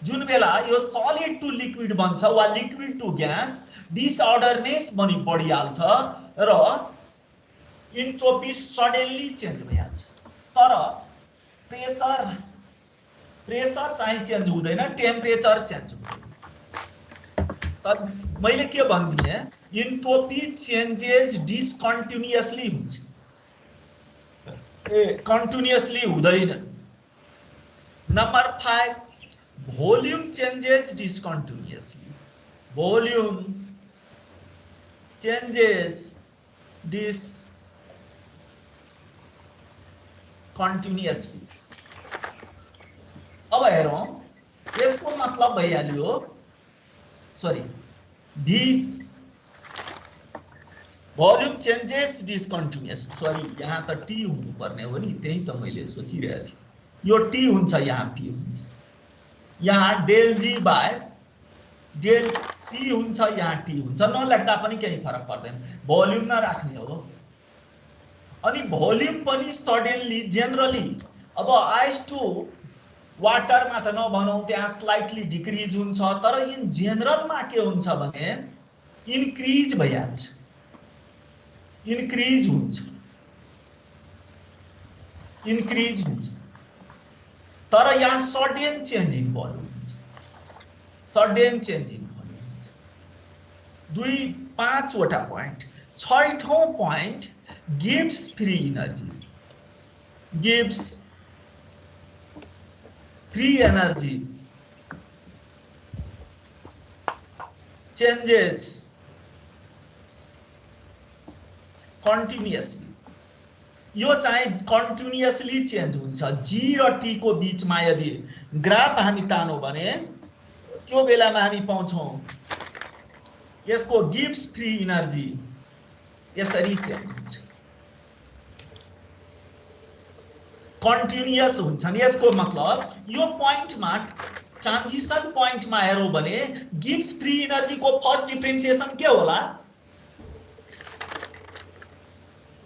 जुन बेला यो सलिड टु लिक्विड बन्छ वा लिक्विड टु ग्यास डिसअर्डरनेस पनि बढिहाल्छ र इन्ट्रोपी सडनली चेन्ज भइहाल्छ। तर प्रेसर चाहिँ चेन्ज हुँदैन, टेम्परेचर चेन्ज हुँदैन। तर मैले के भनिदिए इन्ट्रोपी चेन्जेस डिसकन्टिन्युअसली हुन्छ, कन्टिन्युअसली हुँदैन। Number 5 volume changes discontinuously. Volume changes discontinuously. अब हेरौं यसको मतलब भइहाल्यो, सरी डी वॉल्यूम चेंजेस डिसकन्टिन्युअस, सरी यहाँ त टी हुनु पर्ने हो नि, त्यही त मैले सोचिरहेको थिएँ। यो टी हुन्छ यहाँ पी हुन्छ, यहाँ del G by del P हुन्छ यहाँ टी हुन्छ। नलेख्दा पनि केही फरक पर्दैन, भोल्युम नराख्ने हो। अनि भोल्युम पनि सडनली जेनरली अब आइस टु वाटरमा त नभनौं, त्यहाँ स्लाइटली डिक्रिज हुन्छ। तर इन जेनरलमा के हुन्छ भने इन्क्रिज भइहाल्छ, इन्क्रिज हुन्छ। तर यहाँ सडन चेन्ज इन भोल्युम हुन्छ, सडन चेन्ज इन भोल्युम हुन्छ। 5 वटा पोइन्ट। 6औं point gives free energy, gives free energy changes continuously. यो चाहिँ कन्टिन्युअसली चेन्ज हुन्छ। जी र टी को बीचमा यदि ग्राफ हामी तानौं भने त्यो बेलामा हामी पाउँछौं यसको गिव्स फ्री एनर्जी यसरी चेन्ज हुन्छ, कन्टिन्युअस हुन्छन्। यसको मतलब यो पोइन्टमा ट्रान्जिसन पोइन्टमा हेरौं भने गिव्स फ्री एनर्जी को फर्स्ट डिफरेन्सिएसन के होला?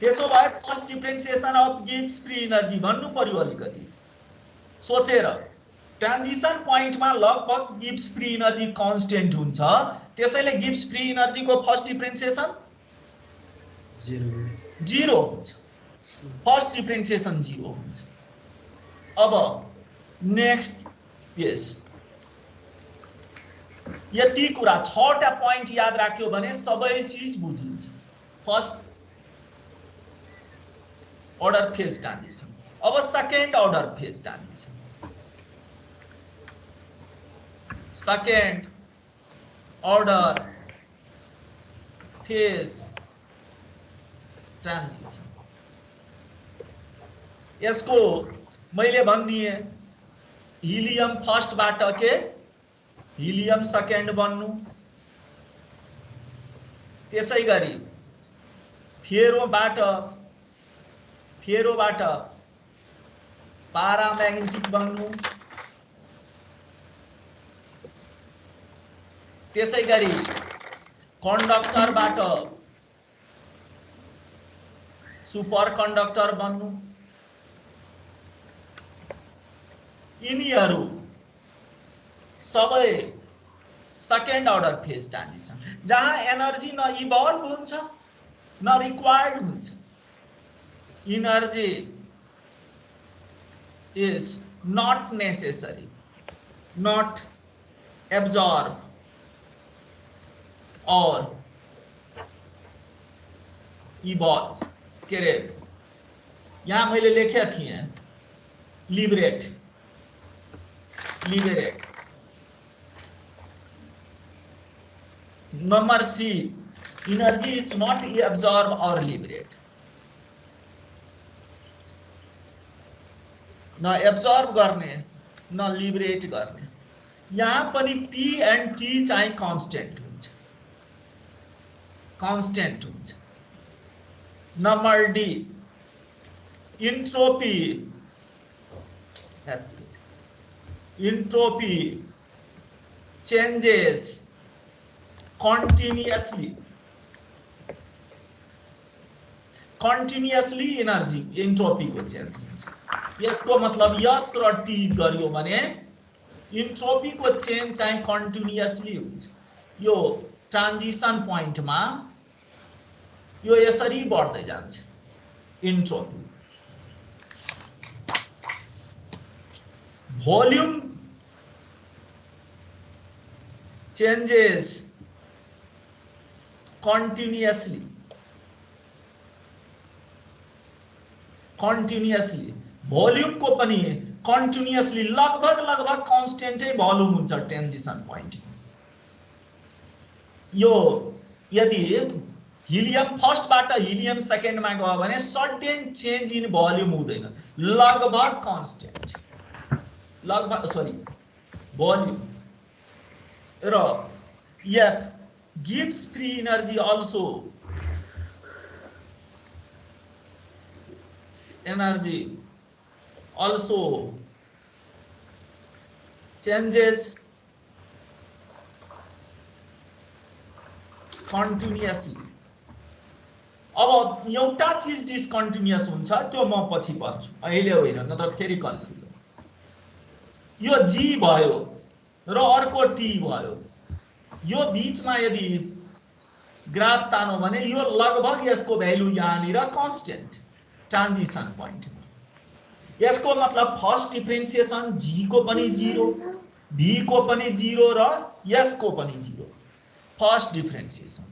त्यसो भए फर्स्ट डिफरेन्सिएसन अफ गिव्स फ्री एनर्जी भन्नु पर्यो अलिकति सोचेर। ट्रान्जिसन पोइन्टमा लगभग गिव्स फ्री एनर्जी कन्स्टेन्ट हुन्छ, त्यसैले गिव्स फ्री एनर्जी को फर्स्ट डिफरेन्सिएसन 0 हुन्छ, फर्स्ट डिफरेन्सिएसन 0 हुन्छ। अब नेक्स्ट पेज यति कुरा 6टा पोइन्ट याद राख्यो भने सबै चीज बुझिन्छ। फर्स्ट order phase transition, अब second order phase transition, second order phase transition। यसको मैले भनिदिए हिलियम फर्स्ट बाट के हिलियम सेकेन्ड बन्नु, त्यसैगरी फेरोबाट पाराम्याग्नेटिक बन्नु, त्यसैगरी कन्डक्टरबाट सुपर कन्डक्टर बन्नु। यिनीहरू सबै सेकेन्ड अर्डर फेज ट्रान्जिसन, जहाँ एनर्जी न इभल्भ हुन्छ न रिक्वायर्ड हुन्छ। Energy is not necessary, not absorb or evolve। के रे यहाँ मैले लेखे थिए liberate. Number C, energy is not absorb or liberate। न एब्जॉर्ब गर्ने न लिबरेट गर्ने। यहाँ पनि पी एन्ड टी चाहिँ कांस्टेंट हुन्छ। Number D, entropy changes continuously energy entropy को चेंज हुन्छ। यसको मतलब यस र टी गर्यो भने इन्ट्रोपी को चेंज चाहिँ कंटिन्यूअसली हुन्छ। यो ट्रान्जिसन पोइन्टमा यो यसरी बढ्दै जान्छ entropy. Volume changes continuously volume को पनि कंटिन्यूअसली लगभग कांस्टेंटै वॉल्यूम हुन्छ ट्रान्जिसन पोइन्ट। यो यदि हिलियम फर्स्ट बाट हिलियम सेकेन्ड में गयो भने सडन चेंज इन वॉल्यूम हुँदैन, लगभग कांस्टेंट वॉल्यूम। र F gives free energy also changes continuously। अब एउटा चीज डिस्कन्टिन्युअस हुन्छ त्यो म पछि भन्छु, अहिले होइन नत्र फेरि कन्फ्युज। यो जी भयो र अर्को टी भयो, यो बीचमा यदि ग्राफ तानो भने यो लगभग यसको भ्यालु यहाँनिर कांस्टेंट ट्रान्जिसन पोइन्ट। यसको मतलब फर्स्ट डिफरेन्सिएसन जी को पनि 0, भी को पनि 0 र एस को पनि 0 फर्स्ट डिफरेन्सिएसन।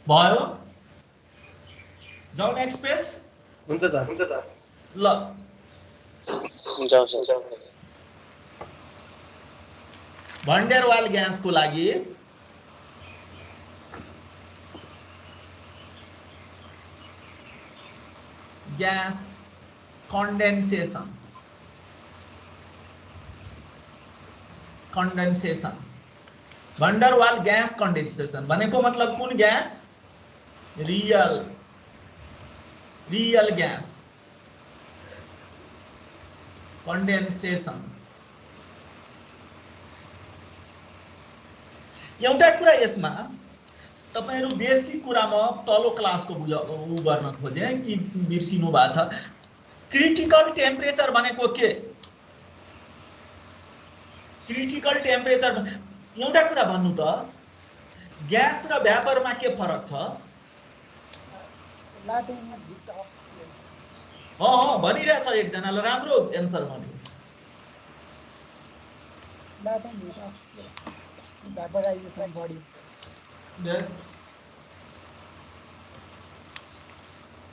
भयो, जाऊ नेक्स्ट पेज। हुन्छ त ल भन्डेरवाल ग्यास को लागि ग्यास कन्डेन्सेसन भन्डरवाल ग्यास कन्डेन्सेसन भनेको मतलब कुन ग्यास? Real gas. कन्डेन्सेसन। एउटा कुरा यसमा तपाईहरु बेसिक कुरामा तल्लो क्लासको उ गर्न खोजे कि बिर्सिनु भएको छ। क्रिटिकल टेम्परेचर भनेको के? क्रिटिकल टेम्परेचर एउटा कुरा भन्नु त, ग्यास र भ्यापरमा के फरक छ? भनिरहेछ एकजनाले, राम्रो एन्सर भन्यो।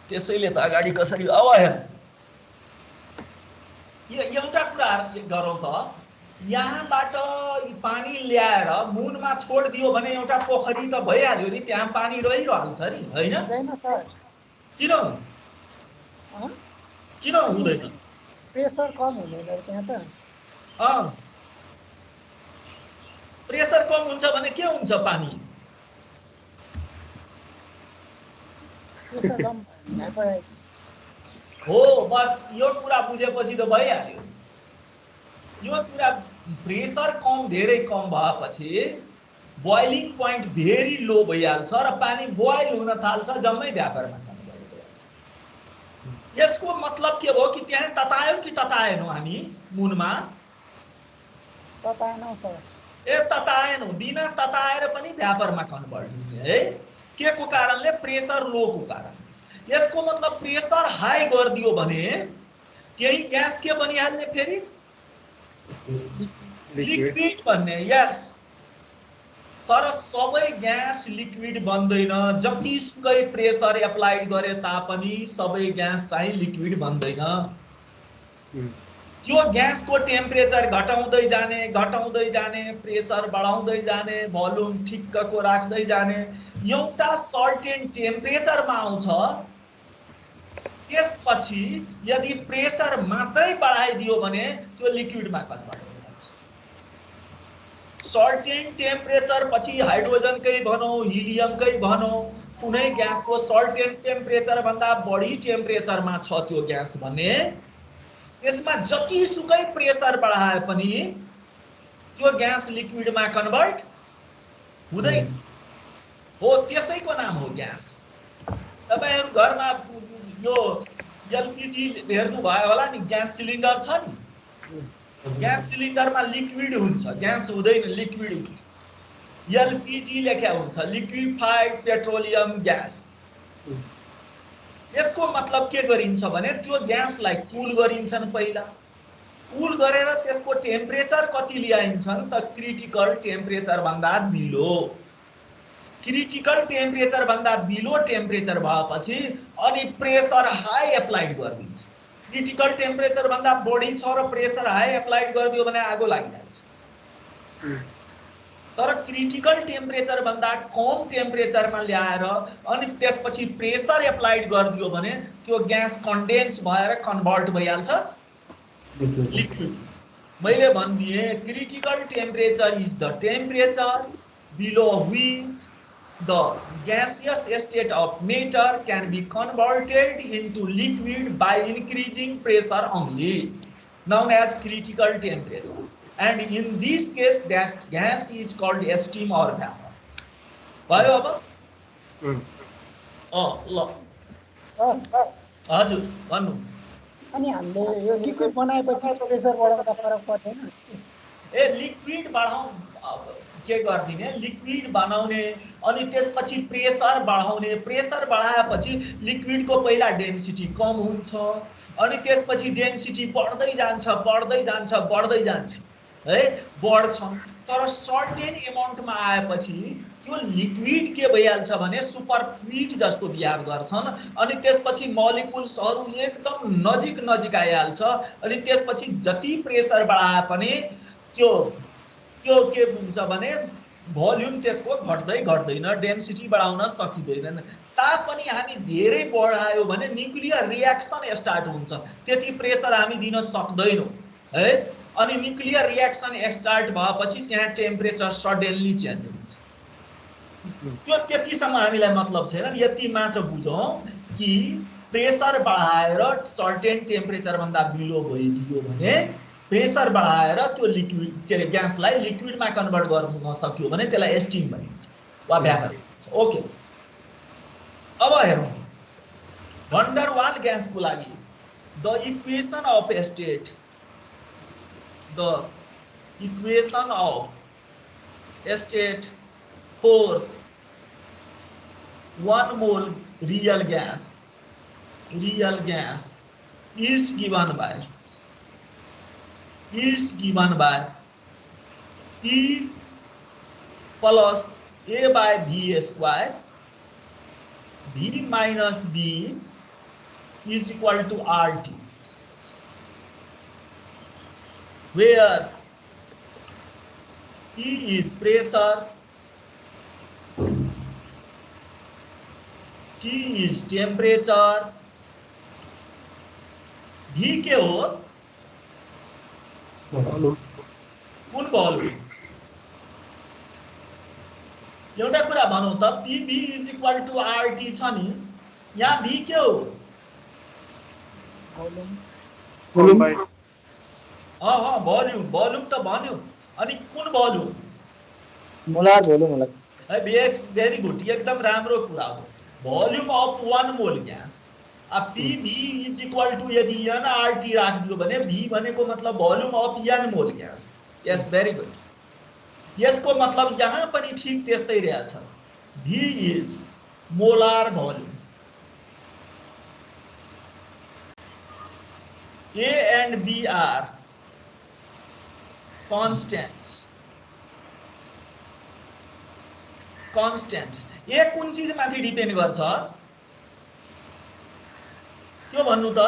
त्यसैले त अगाडि कसरी एउटा कुरा गरौँ त, यहाँबाट पानी ल्याएर मुनमा छोडिदियो भने एउटा पोखरी त भइहाल्यो नि, त्यहाँ पानी रहिरहन्छ नि, हैन? किन हुँदैन? प्रेसर कम हुँदैन त्यहाँ त। प्रेसर कम हुन्छ भने के हुन्छ? पानी प्रेसर कम हो, बस यो कुरा बुझेपछि त भइहाल्यो। यो कुरा प्रेसर कम, धेरै कम भएपछि बोइलिङ पोइन्ट भेरी लो भइहाल्छ र पानी बोइल हुन थाल्छ, जम्मै भ्यापरमा कन्भर्ट भइहाल्छ। यसको मतलब के भयो कि त्यहाँ ततायो कि तताएनौ हामी मुनमा? तताएनौ सर। तताएनौ, बिना तताएर पनि भ्यापरमा कन्भर्ट हुने है। के को कारणले? प्रेसर लो को कारण। यसको मतलब प्रेसर हाई गरिदियो भने त्यही ग्यास के बनिहाल्ने? फेरि लिक्विड बन्ने। यस, तर सबै ग्यास लिक्विड बन्दैन। जतिसुकै प्रेसर एप्लाइड गरे तापनि सबै ग्यास चाहिँ लिक्विड बन्दैन। त्यो ग्यासको टेम्परेचर घटाउँदै जाने, प्रेसर बढाउँदै जाने, भोल्युम ठिक्कको राख्दै जाने, एउटा सर्टेन टेम्परेचरमा आउँछ। त्यसपछि यदि प्रेसर मात्रै बढाइदियो भने त्यो लिक्विडमा कन्भर्ट हुन्छ। सर्टेन टेम्परेचर पछि हाइड्रोजनकै भनौँ, हिलियमकै भनौँ, कुनै ग्यासको सर्टेन टेम्परेचर भन्दा बढी टेम्परेचरमा छ त्यो ग्यास भने यसमा जतिसुकै प्रेसर बढाए पनि त्यो ग्यास लिक्विडमा कन्भर्ट हुँदैन हो। त्यसैको नाम हो ग्यास। तपाईहरु घरमा यो एलपीजी हेर्नु भयो होला नि, ग्यास सिलिन्डर छ नि, ग्यास सिलिन्डरमा लिक्विड हुन्छ, ग्यास हुँदैन, लिक्विड हुन्छ। एलपीजी लेख्या हुन्छ, लिक्विफाइड पेट्रोलियम ग्यास। यसको मतलब के गरिन्छ भने त्यो ग्यासलाई कुल गरिन्छन्। पहिला कुल गरेर त्यसको टेम्परेचर कति ल्याइन्छन् त? क्रिटिकल टेम्परेचर भन्दा बिलो। क्रिटिकल टेम्परेचर भन्दा बिलो टेम्परेचर भएपछि अनि प्रेसर हाई एप्लाइड गरिदिन्छ। क्रिटिकल टेम्परेचर भन्दा बढी छ र प्रेसर हाई एप्लाइड गरिदियो भने आगो लागिहाल्छ। तर क्रिटिकल टेम्परेचर भन्दा कम टेम्परेचरमा ल्याएर अनि त्यसपछि प्रेसर एप्लाइड गरिदियो भने त्यो ग्यास कन्डेन्स भएर कन्भर्ट भइहाल्छ लिक्विड। मैले भनिदिए critical temperature is the temperature below which the gaseous state of matter can be converted into liquid by increasing pressure only, known as critical temperature, and in this case that gas is called steam or vapor. भयो अब? ल हजुर भन्नु। अनि हामीले यो liquid बनाएपछि pressure बढाउँदा फरक पर्दैन? लिक्विड बढाउँ के गर्दिने? लिक्विड बनाउने अनि त्यसपछि प्रेसर बढाउने। प्रेसर बढाएपछि लिक्विडको पहिला डेन्सिटी कम हुन्छ अनि त्यसपछि डेन्सिटी बढ्दै जान्छ है, बढ्छ। तर सर्टेन एमाउन्टमा आएपछि त्यो लिक्विड के भइहाल्छ भने सुपरफ्लुइड जस्तो बिहेभ गर्छन् अनि त्यसपछि मोलिकुल्सहरू एकदम नजिक आइहाल्छ अनि त्यसपछि जति प्रेसर बढाए पनि त्यो के हुन्छ भने भोल्युम त्यसको घट्दैन, डेन्सिटी बढाउन सकिँदैन। तापनि हामी धेरै बढायो भने न्युक्लियर रिएक्सन स्टार्ट हुन्छ, त्यति प्रेसर हामी दिन सक्दैनौँ है। अनि न्युक्लियर रिएक्सन स्टार्ट भएपछि त्यहाँ टेम्परेचर सडनली चेन्ज हुन्छ। त्यो त्यतिसम्म हामीलाई मतलब छैन। यति मात्र बुझौँ कि प्रेसर बढाएर सर्टेन टेम्परेचर भन्दा बिलो गइदियो भने प्रेसर बढाएर त्यो लिक्विड के अरे ग्यासलाई लिक्विडमा कन्भर्ट गर्न सक्यो भने त्यसलाई स्टिम भनिन्छ वा भ्यापर भनिन्छ। ओके, अब हेरौँ भन डर वाल ग्यासको लागि the equation of state, the equation of state for 1 mole real gas is given by P plus A by V square, V minus B is equal to RT, where P is pressure, T is temperature, V के हो कुन volume. एउटा कुरा भनौँ त PV is equal to RT छ नि, यहाँ V के हो? भोल्युम त भन्यो, अनि कुन भोल्युम? मोलार भोल्युम होला है, भेरी गुड, एकदम राम्रो कुरा हो। भोल्युम अफ 1 मोल ग्यास, अब PV इज इक्वल टु यदि NRT राखिदियो भने V भनेको मतलब भोल्युम अफ N मोल ग्यास। यस, भेरी गुड। यसको मतलब यहाँ पनि ठीक त्यस्तै रहेछ, V is molar volume. A and B are constants। A कुन चीज माथि डिपेन्ड गर्छ त्यो भन्नु त?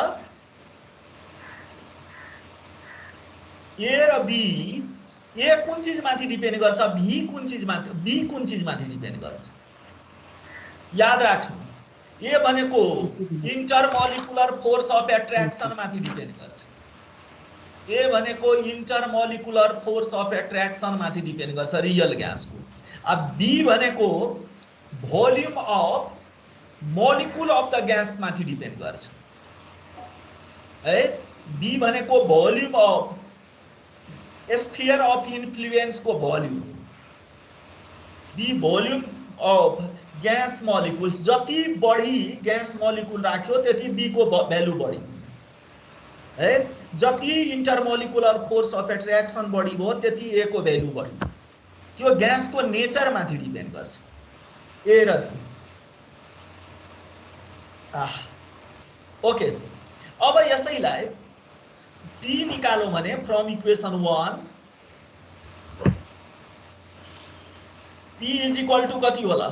A र B, A कुन चीज माथि डिपेन्ड गर्छ, B कुन चीज माथि डिपेन्ड गर्छ? याद राख्नु, A भनेको इन्टरमोलिकुलर फोर्स अफ एट्र्याक्सन माथि डिपेन्ड गर्छ। A भनेको इन्टरमोलिकुलर फोर्स अफ एट्र्याक्सन माथि डिपेन्ड गर्छ रियल ग्यासको। अब B भनेको volume of molecule of the gas माथि डिपेन्ड गर्छ है। B भनेको volume of sphere of influence को volume, B volume of gas molecules, जति बढी ग्यास मोलिकुल राख्यो त्यति B को भ्यालु बढी है, जति इन्टरमोलिकुलर फोर्स अफ एट्र्याक्सन बढी भयो त्यति A को भ्यालु बढी। त्यो ग्यास को नेचर माथि डिपेन्ड गर्छ, A र B। ओके, अब यसैलाई P निकालौं भने from equation 1 P is equal to कति होला?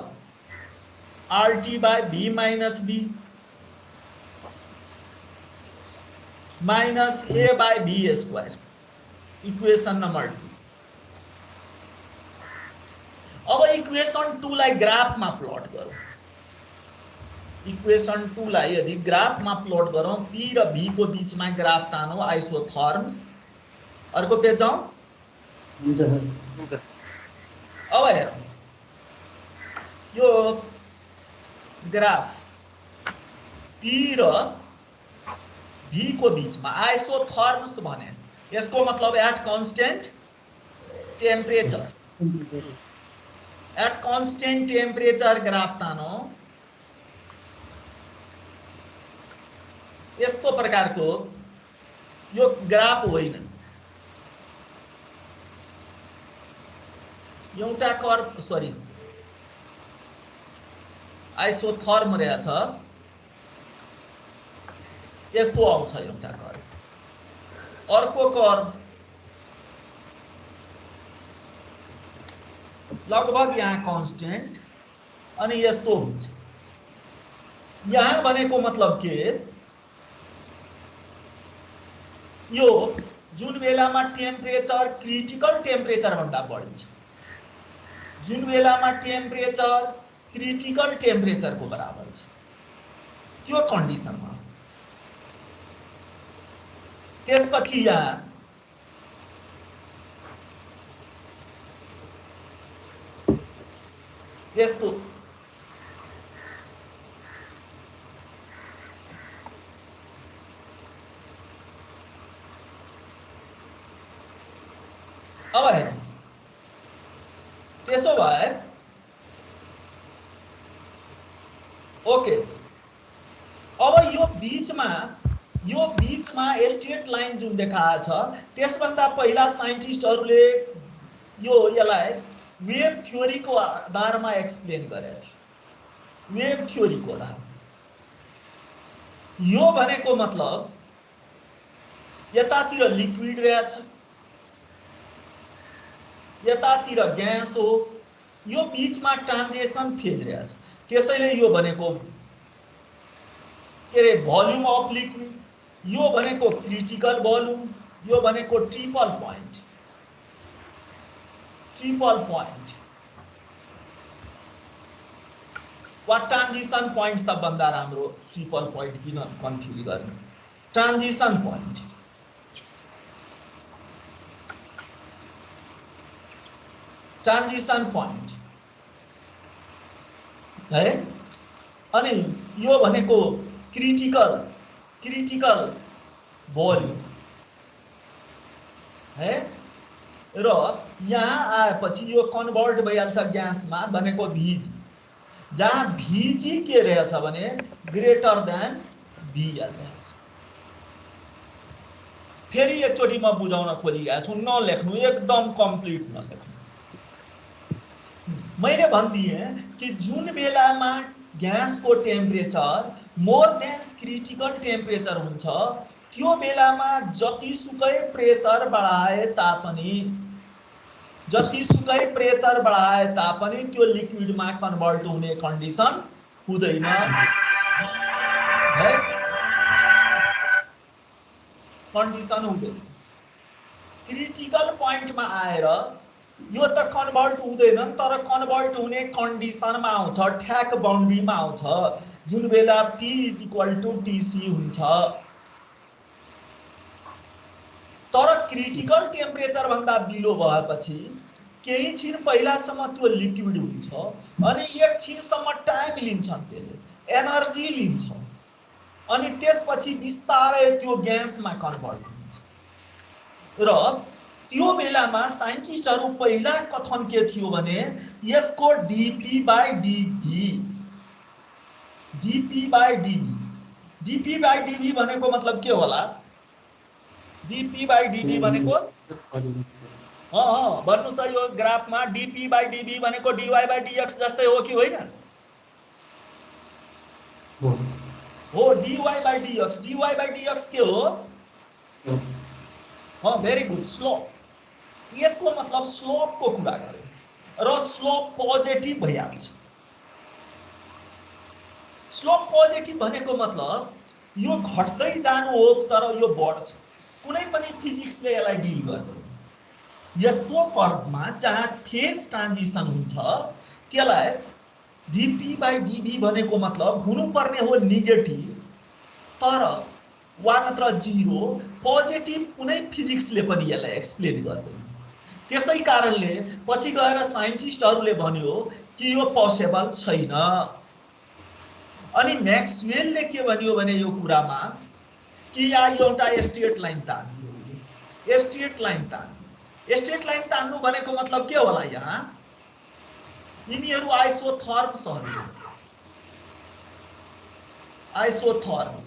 RT by V minus B minus A by V square, equation number 2। अब इक्वेसन 2 लाई ग्राफमा प्लट गरौँ। इक्वेसन 2 लाई यदि ग्राफमा प्लट गरौँ, P र V को बीचमा ग्राफ तानौं आइसोथर्म्स। अर्को पेज जाउँ। अब हेरौँ यो ग्राफ P र V को बीचमा आइसोथर्म्स भने यसको मतलब at constant temperature, at constant temperature graph तानौं। यस्तो प्रकारको यो ग्राफ होइन, एउटा कर्व सरी आइसोथर्म रहेछ, यस्तो आउँछ एउटा कर्व। अर्को कर्व लगभग यहाँ कांस्टेंट अनि यस्तो हुन्छ। यहाँ भनेको मतलब के, यो जुन बेलामा टेम्परेचर क्रिटिकल टेम्परेचर भन्दा बढी छ, जुन बेलामा टेम्परेचर क्रिटिकल टेम्परेचर को बराबर छ, त्यो कन्डिसनमा त्यसपछि यहाँ यस्तो अब हेरौँ त्यसो भए ओके अब यो बीचमा स्ट्रेट लाइन जुन देखाएको छ त्यसभन्दा पहिला साइन्टिस्टहरूले यसलाई वेभ थ्योरीको आधारमा एक्सप्लेन गरेको थियो वेभ थ्योरीको आधारमा यो भनेको मतलब यतातिर लिक्विड रहेछ यतातिर ग्यास हो यो बीचमा ट्रान्जिसन फेज रहेछ त्यसैले यो भनेको के रे भोल्युम अफ लिक्विड यो भनेको क्रिटिकल भोल्युम यो भनेको ट्रिपल पोइन्ट वा ट्रान्जिसन पोइन्ट सबभन्दा राम्रो ट्रिपल पोइन्ट किन कन्फ्युज गर्ने ट्रान्जिसन पोइन्ट है अनि यो भनेको क्रिटिकल भोल्युम है र यहाँ आएपछि यो कन्भर्ट भइहाल्छ ग्यासमा भनेको भिजी जहाँ भिजी के रहेछ भने ग्रेटर देन भिएल रहेछ फेरि एकचोटि म बुझाउन खोजिरहेको छु नलेख्नु एकदम कम्प्लिट नलेख्नु मैले भनिदिएँ कि जुन बेलामा ग्यासको temperature more than critical temperature हुन्छ त्यो बेलामा जतिसुकै प्रेसर बढाए तापनि त्यो लिक्विडमा कन्भर्ट हुने कन्डिसन हुँदैन है कन्डिसन हुँदैन क्रिटिकल पोइन्टमा आएर यो त कन्भर्ट हुँदैन तर कन्भर्ट हुने कन्डिसनमा आउँछ ठ्याक बाउन्ड्रीमा आउँछ जुन बेला T = TC हुन्छ तर क्रिटिकल टेम्परेचर भन्दा बिलो भएपछि केही छिन पहिलासम्म त्यो लिक्विड हुन्छ अनि एक छिनसम्म टाइम लिन्छन् त्यसले एनर्जी लिन्छ अनि त्यसपछि बिस्तारै त्यो ग्यासमा कन्भर्ट हुन्छ र त्यो बेलामा साइन्टिस्टहरु पहिला कथन के थियो भने यसको dP/dV भनेको मतलब के होला dP/dV भनेको भन्नुस् त यो ग्राफमा dP/dV भनेको dy/dx जस्तै हो कि होइन हो dy/dx के हो भेरी गुड स्लोप यसको मतलब स्लोप को कुरा गर्यो र स्लोप पोजिटिभ भइहाल्छ स्लोप पोजिटिभ भनेको मतलब यो घट्दै जानु हो तर यो बढ्छ कुनै पनि फिजिक्सले यसलाई डिल गर्दैन यस्तो कर्वमा जहाँ फेज ट्रान्जिसन हुन्छ त्यसलाई dP/dV भनेको मतलब हुनुपर्ने हो नेगेटिभ तर वा नत्र जीरो पोजिटिभ कुनै फिजिक्सले पनि यसलाई एक्सप्लेन गर्दैन त्यसै कारणले पछि गएर साइन्टिस्टहरुले भन्यो कि यो पोसिबल छैन अनि मैक्सवेलले के भन्यो भने यो कुरामा कि या एउटा स्ट्रेट लाइन तान्नु स्ट्रेट लाइन तान्नु भनेको मतलब के होला यहाँ यिनीहरु आइसोथर्म्स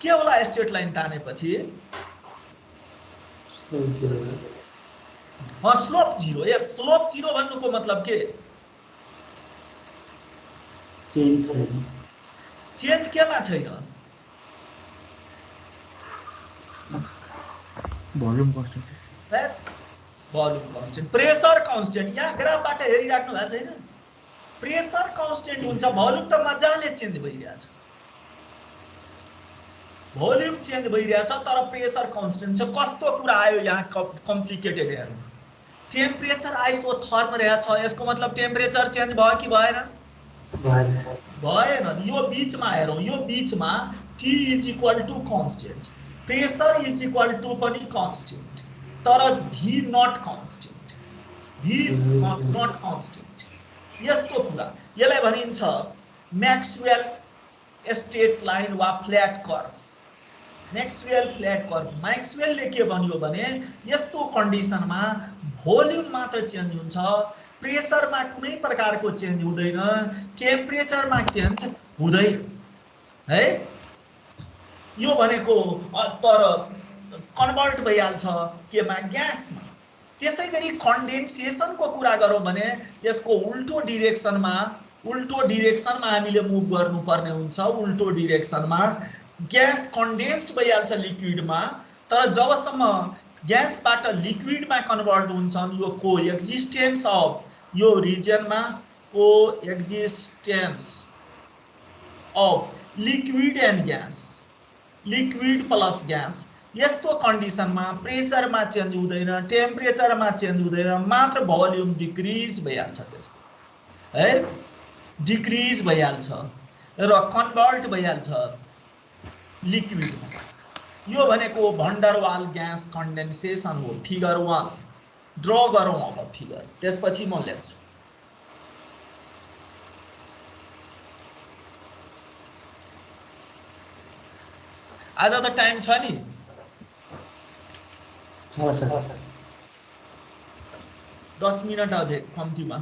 के होला स्ट्रेट लाइन तानेपछि स्लोप जीरो यस स्लोप जीरो भन्नुको मतलब के चेन्ज केमा छैन भोल्युम कन्स्टेन्ट प्रेसर कन्स्टेन्ट यहाँ ग्राफबाट हेरिराख्नु भएको छैन प्रेसर कन्स्टेन्ट हुन्छ भोल्युम त मजाले चेन्ज भइरहेछ भोल्युम चेन्ज भइरहेछ तर प्रेसर कन्स्टेन्ट छ कस्तो कुरा आयो यहाँ कम्प्लिकेटेड हेर्नु टेम्परेचर आइसोथर्म रहेछ यसको मतलब टेम्परेचर चेन्ज भयो कि भएन भएन यो बीचमा हेरौं यो बीचमा T = कन्स्टेन्ट प्रेसर = पनि कन्स्टेन्ट तर V नट कन्स्टेन्ट यस्तो कुरा यसलाई भनिन्छ मैक्सवेल स्ट्रेट लाइन वा flat curve Maxwell flat curve मैक्सवेलले के भन्यो भने यस्तो कन्डिसनमा भोल्युम मात्र चेन्ज हुन्छ प्रेसरमा कुनै प्रकारको चेन्ज हुँदैन टेम्परेचरमा चेन्ज हुँदैन है यो भनेको तर कन्भर्ट भइहाल्छ केमा ग्यासमा त्यसैगरी कन्डेन्सेसनको कुरा गरौँ भने यसको उल्टो डिरेक्सनमा हामीले मुभ गर्नुपर्ने हुन्छ उल्टो डिरेक्सनमा ग्यास कन्डेन्स्ड भइहाल्छ लिक्विडमा तर जबसम्म ग्यासबाट लिक्विडमा कन्भर्ट हुन्छन् यो कोएक्जिस्टेन्स अफ यो रिजनमा coexistence of liquid and gas liquid plus gas यस्तो कन्डिसनमा प्रेसरमा चेन्ज हुँदैन टेम्परेचरमा चेन्ज हुँदैन मात्र भोल्युम डिक्रिज भइहाल्छ त्यसको है डिक्रिज भइहाल्छ र कन्भर्ट भइहाल्छ लिक्विडमा यो भनेको भन्डरवाल ग्यास कन्डेन्सेसन हो फिगर 1 ड्र गरौँ अब फिगर त्यसपछि म लेख्छु आज त टाइम छ नि 10 मिनट अझै कम्तीमा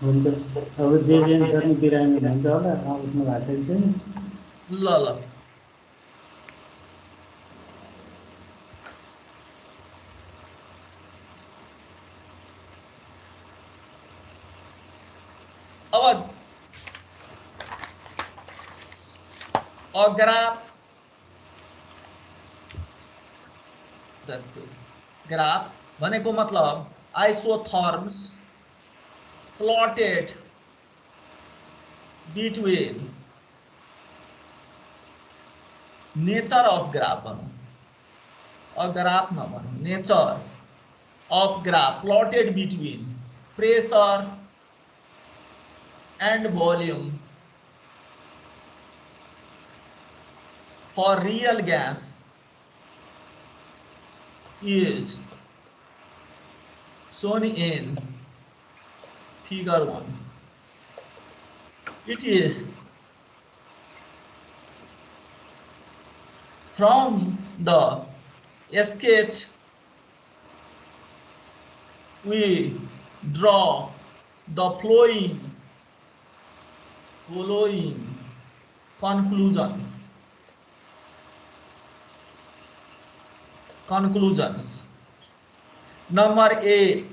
हुन्छ अब जे सर नि बिरामी हुन्छ होला उठ्नु भएको छ नि ल अब ग्राफ भनेको मतलब isotherms plotted between nature of graph भनौं ग्राफ नभनौं nature of graph plotted between pressure and volume for real gas is shown in figure 1. It is from the sketch we draw the following conclusions. Number A,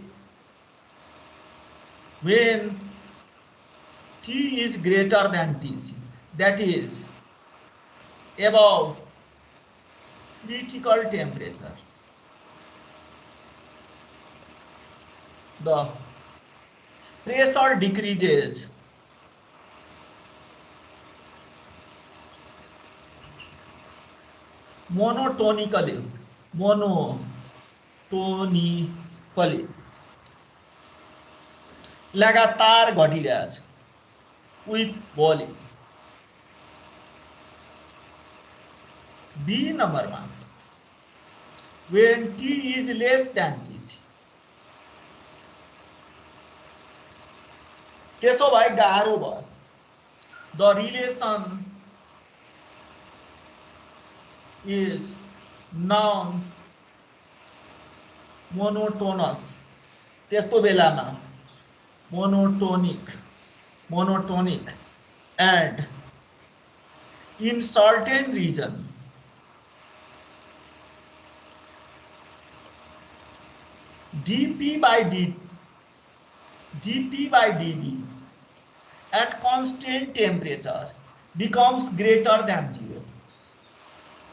when T is greater than Tc, that is above critical temperature, the pressure decreases monotonically लगातार घटिरहेछ with volume. B number 1, when T is less than Tc, त्यसो भए गाह्रो भयो the relation is non-monotonous. त्यस्तो बेलामा monotonic and in certain region dp by dv at constant temperature becomes greater than 0,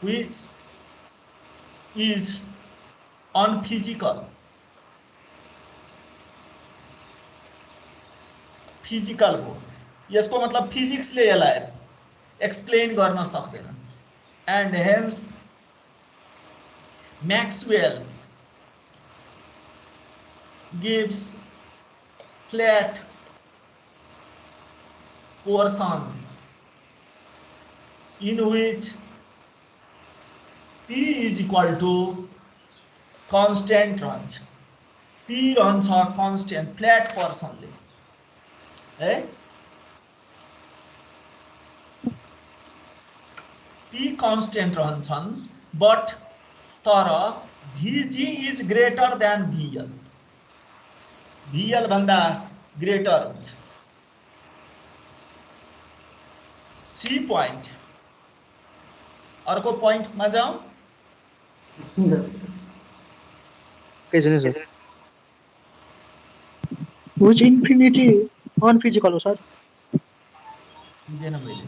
which is unphysical. Physical हो यसको मतलब फिजिक्सले यसलाई एक्सप्लेन गर्न सक्दैन and hence Maxwell gives flat portion in which P is equal to constant runs. P runs a constant flat portion ले है P P constant रहन्छन्, but तर Vg is greater than VL. VL भन्दा greater हुन्छ. C point. अर्को point मा जाउँ. कैसे सर? Which infinity unphysical हो सर? बुझेन मैले.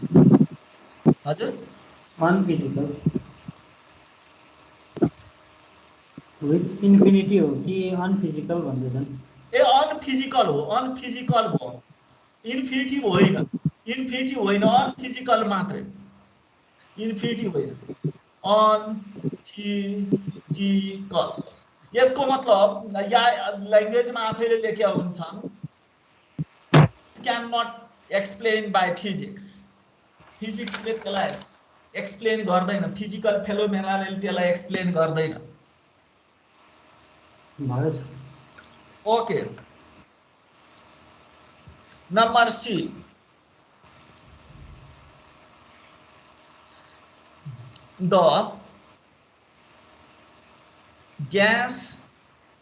हजुर? Unphysical. Which infinity हो कि unphysical भन्दैछन्? ए अनफिजिकल हो, अनफिजिकल हो. इन्फिनिटी होइन, इन्फिनिटी होइन, अनफिजिकल मात्रै. इन्फिनिटी होइन, अनफिजिकल. यसको मतलब या ल्याङ्ग्वेजमा आफैले लेखेका हुन्छन्, can not explain by physics. फिजिक्सले त्यसलाई एक्सप्लेन गर्दैन, फिजिकल फेनोमेनाले त्यसलाई एक्सप्लेन गर्दैन. भयो sir. Okay. Number C. The gas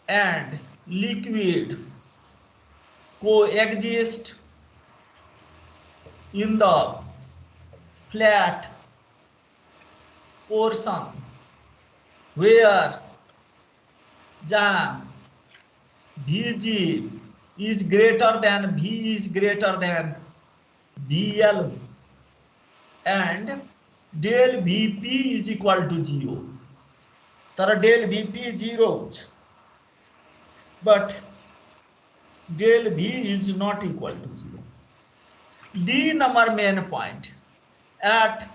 and liquid coexist in the flat portion where jam Vg is greater than V is greater than VL and del Vp is equal to 0. तर del Vp 0 हुन्छ, but del V is not equal to 0. D number main point. At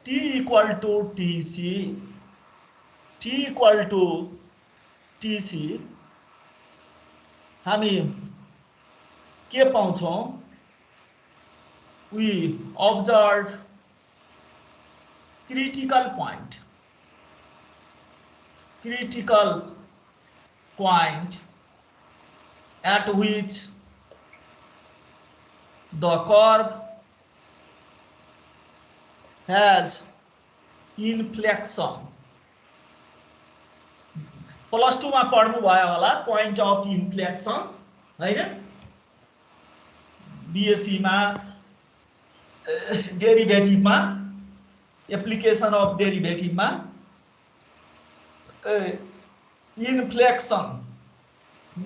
T equal to Tc, T equal to Tc, हामी के पाउँछौं? We observed critical point at which the curve has inflection. +2 मा पढ्नु भयो होला point of inflection, हैन? BSc मा derivative मा, application of derivative मा इन्फ्लेक्सन.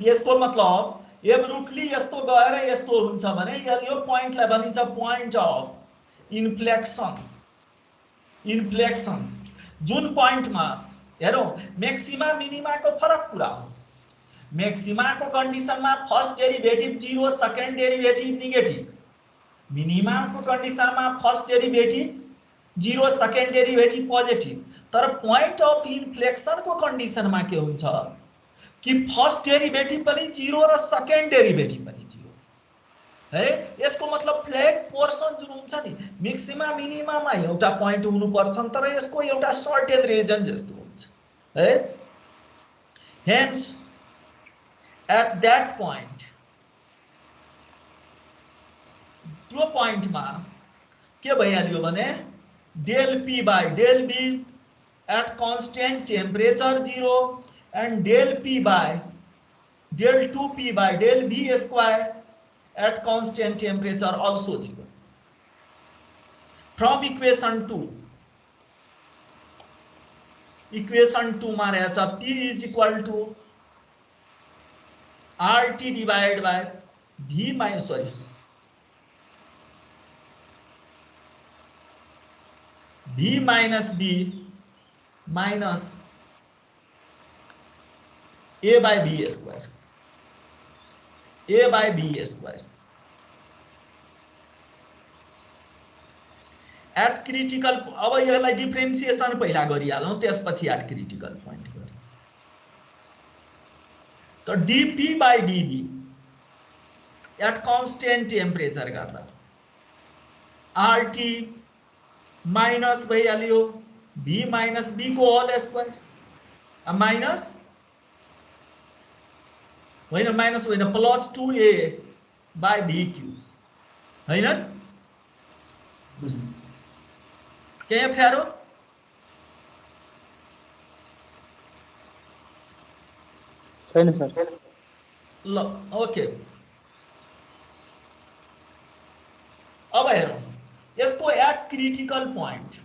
यसको मतलब एब्रुटली यस्तो गएर यस्तो हुन्छ भने यो पोइन्टलाई भनिन्छ पोइन्ट अफ इन्फ्लेक्सन. इन्फ्लेक्सन जुन पोइन्टमा हेरौं मैक्सिमा मिनिमाको फरक कुरा हो. मैक्सिमाको कन्डिसनमा first derivative 0, second derivative negative. मिनिमाको कन्डिसनमा first derivative 0, second derivative positive. तर पोइन्ट अफ इन्फ्लेक्सनको कन्डिसनमा के हुन्छ कि फर्स्ट डेरिभेटिभ पनि 0 र सेकेन्ड डेरिभेटिभ पनि 0. है, यसको मतलब फ्ल्याट पोर्सन जुन हुन्छ नि मैक्सिमा मिनिमामा एउटा पोइन्ट हुनु पर्छ, तर यसको एउटा सर्टेन रिजन जस्तो हुन्छ. है, हेन्स एट दैट point, त्यो पोइन्टमा के भइहाल्यो भने del P by del B at constant temperature 0 and del P by del 2P by del B square at constant temperature also 0. From equation 2 मा रहेछ P is equal to RT divided by V minus V minus B minus A by B square. A by B square. At critical, अब यसलाई differentiation पहिला गरिहालौं, त्यसपछि at critical point गरौँ. तो dP by dB at constant temperature गर्दा RT minus भइहाल्यो B minus B को whole square, minus होइन, माइनस होइन, प्लस 2A by BQ, होइन? केही अप्ठ्यारो? छैन सर। ल ओके, अब हेरौँ यसको at critical point,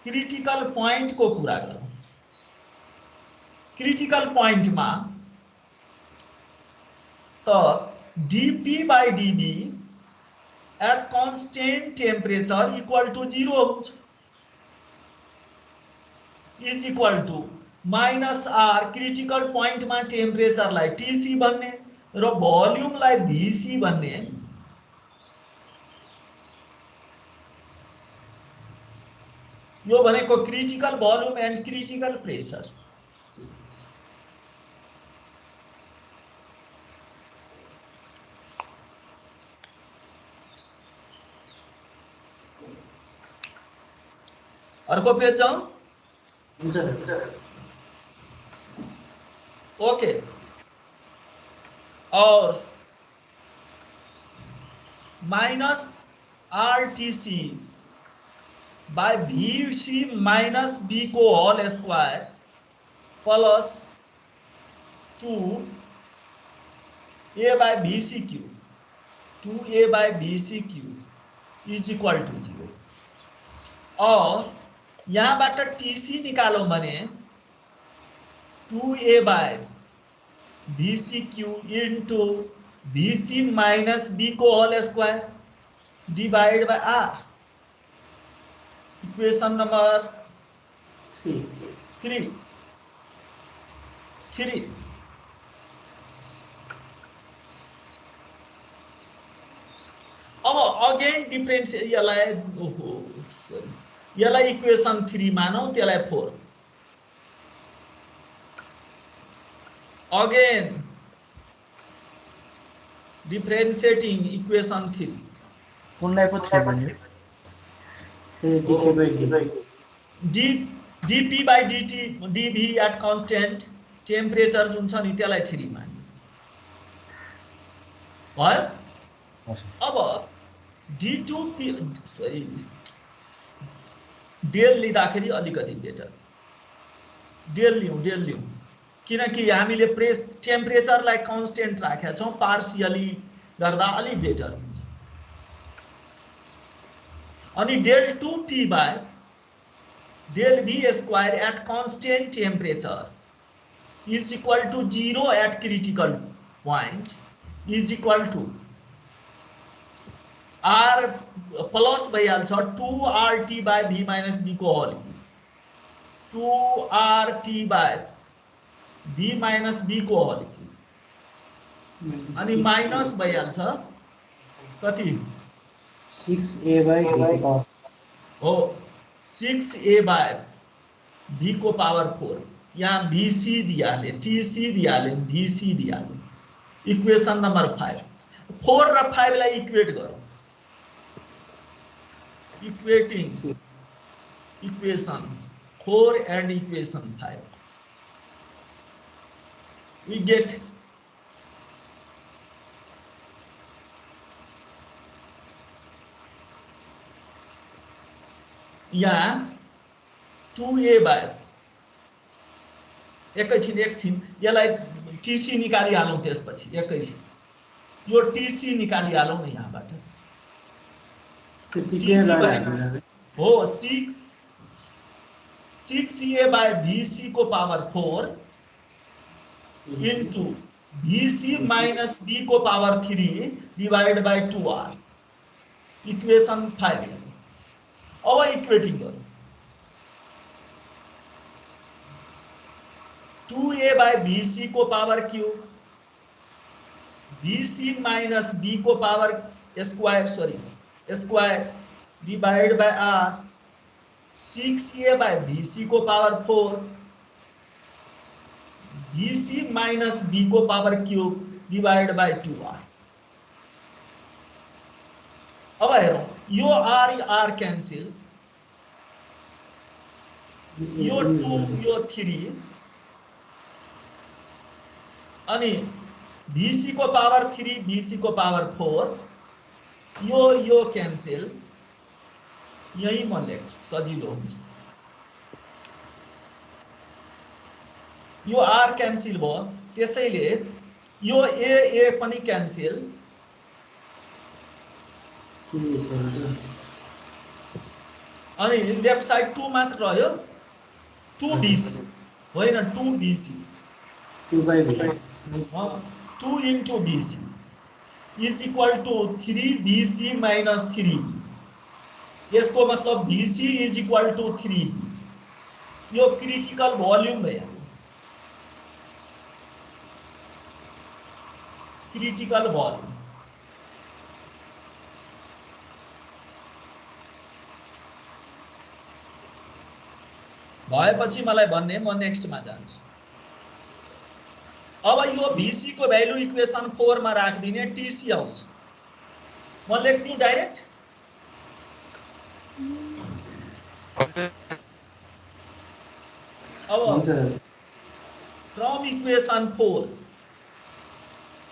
critical point को कुरा गरौँ। क्रिटिकल पोइन्ट में तो dP by dV at constant temperature equal to 0 is equal to minus R critical point में temperature लाई TC भन्ने र वॉल्यूम लाई VC भन्ने। यो भनेको critical volume and critical pressure. अर्को पेज जाऊं? ओके, और minus RTC by VC minus B को whole square plus 2A by BC cube, 2A by BC cube is equal to 0। और यहाँ बाट TC निकालो भने 2A by BC cube into BC minus B को whole square divide by R। Equation number 3। अब again difference यसलाई equation 3 मानौ, त्यसलाई 4। अगेन डिफरेंशिएटिंग इक्वेशन 3 कुनलाई पो 3 भन्यो? dP by dV at constant temperature जुन छ नि त्यसलाई 3 मान्यो भयो। अब d2p डेल लिँदाखेरि अलिकति बेटर, डेल लिउँ किनकि हामीले टेम्परेचरलाई कन्स्टेन्ट राखेका छौं, पार्शियली गर्दा अलि बेटर हुन्छ। अनि del 2p by del v square at constant temperature is equal to 0 at critical point is equal to R plus भइहाल्छ 2RT by V minus B को whole, 2RT by V minus B को whole अनि minus भइहाल्छ कति 6A bye V हो 6A bye V को power 4। यहाँ VC दिइहाले, TC दिइहाले, VC दिइहाले। इक्वेशन नंबर 5, 4 र 5 लाई इक्वेट गरौँ। Equating equation 4 and equation 5 we get यहाँ 2A बाय एकछिन यसलाई TC निकालिहालौं, त्यसपछि एकैछिन यो TC निकालिहालौं न यहाँबाट। हो 6A बाय VC को power 4 into VC minus B को power 3 divide by 2R। Equation 5। अब इक्वेटिंग करो 2A बाय VC को power cube, VC minus B को power square divide by R, 6A by VC को पावर 4, VC माइनस B को power cube divide by 2R। अब हेरौं यो R cancel, यो 2 यो 3 अनि VC को पावर 3 VC को पावर 4 यो कैंसिल यही म लेख्छु सजिलो हुन्छ। यो आर क्यान्सल भयो, त्यसैले यो ए पनि क्यान्सल, अनि लेफ्ट साइड 2 मात्र रह्यो, 2bc होइन 2bc 2 into bc is equal to 3bc minus 3b। यसको मतलब bc is equal to 3b। यो क्रिटिकल भोल्युम भयो, क्रिटिकल भोल्युम। भएपछि मलाई भन्ने, म नेक्स्टमा जान्छु। अब यो VC को भ्यालु इक्वेसन 4 मा राखिदिने, TC आउँछ। म लेख्दिउ डाइरेक्ट। अब from equation 4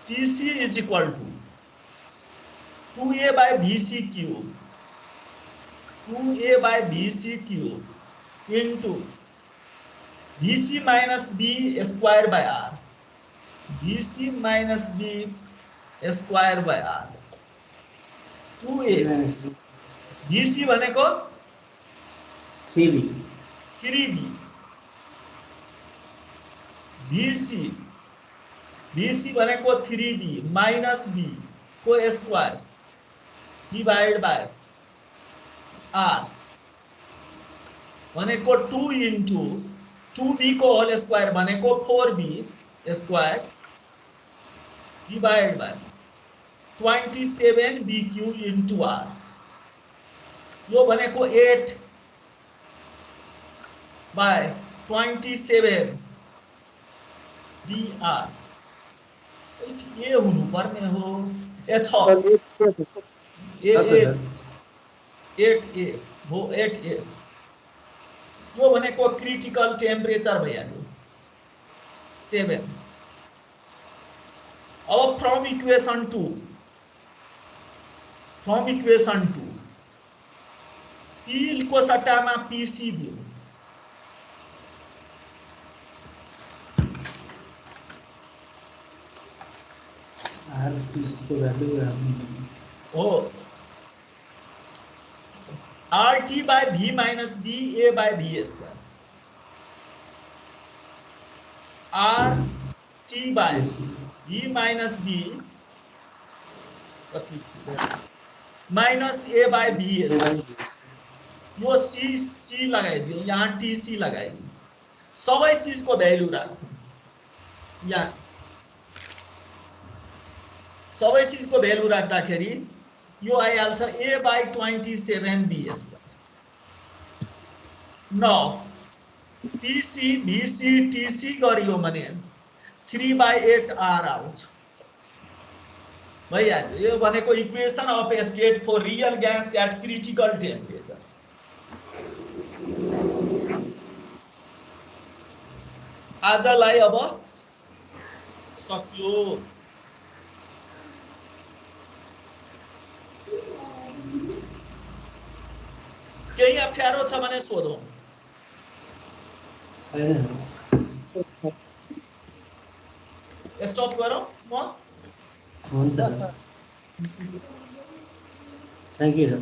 TC is equal to 2a by BC cube 2a by BC cube into BC minus B square by R BC minus B square by R 2a BC भनेको 3b BC भनेको 3b minus b को square divide by R भनेको 2 into 2b को whole square भनेको 4b square divide bye 27bq into R। यो भनेको 8 by 27 BR। ए हुनु पर्ने हो, ए 6 ए 8a हो 8a। यो भनेको क्रिटिकल टेम्परेचर भइहाल्यो 7। अब फ्रम इक्वेसन 2 P को सट्टामा PC दियो, RTC को भ्यालु हो RT by V minus B A by B square RT by V minus B minus A by B square। यो C लगाइदियो, यहाँ TC लगाइदियो, सबै चीजको भ्यालु राखौं। यहाँ सबै चीजको भ्यालु राख्दाखेरि यो आइहाल्छ A by 27b स्क्वायर। नौ PC BC TC गरियो भने 3 by 8 R आउँछ भइहाल्यो। यो भनेको equation of a state for real gas at critical temperature. आजलाई अब सक्यो। केही अप्ठ्यारो छ भने सोधौं। स्टप गरौं म? हुन्छ सर, थ्यांक यू सर।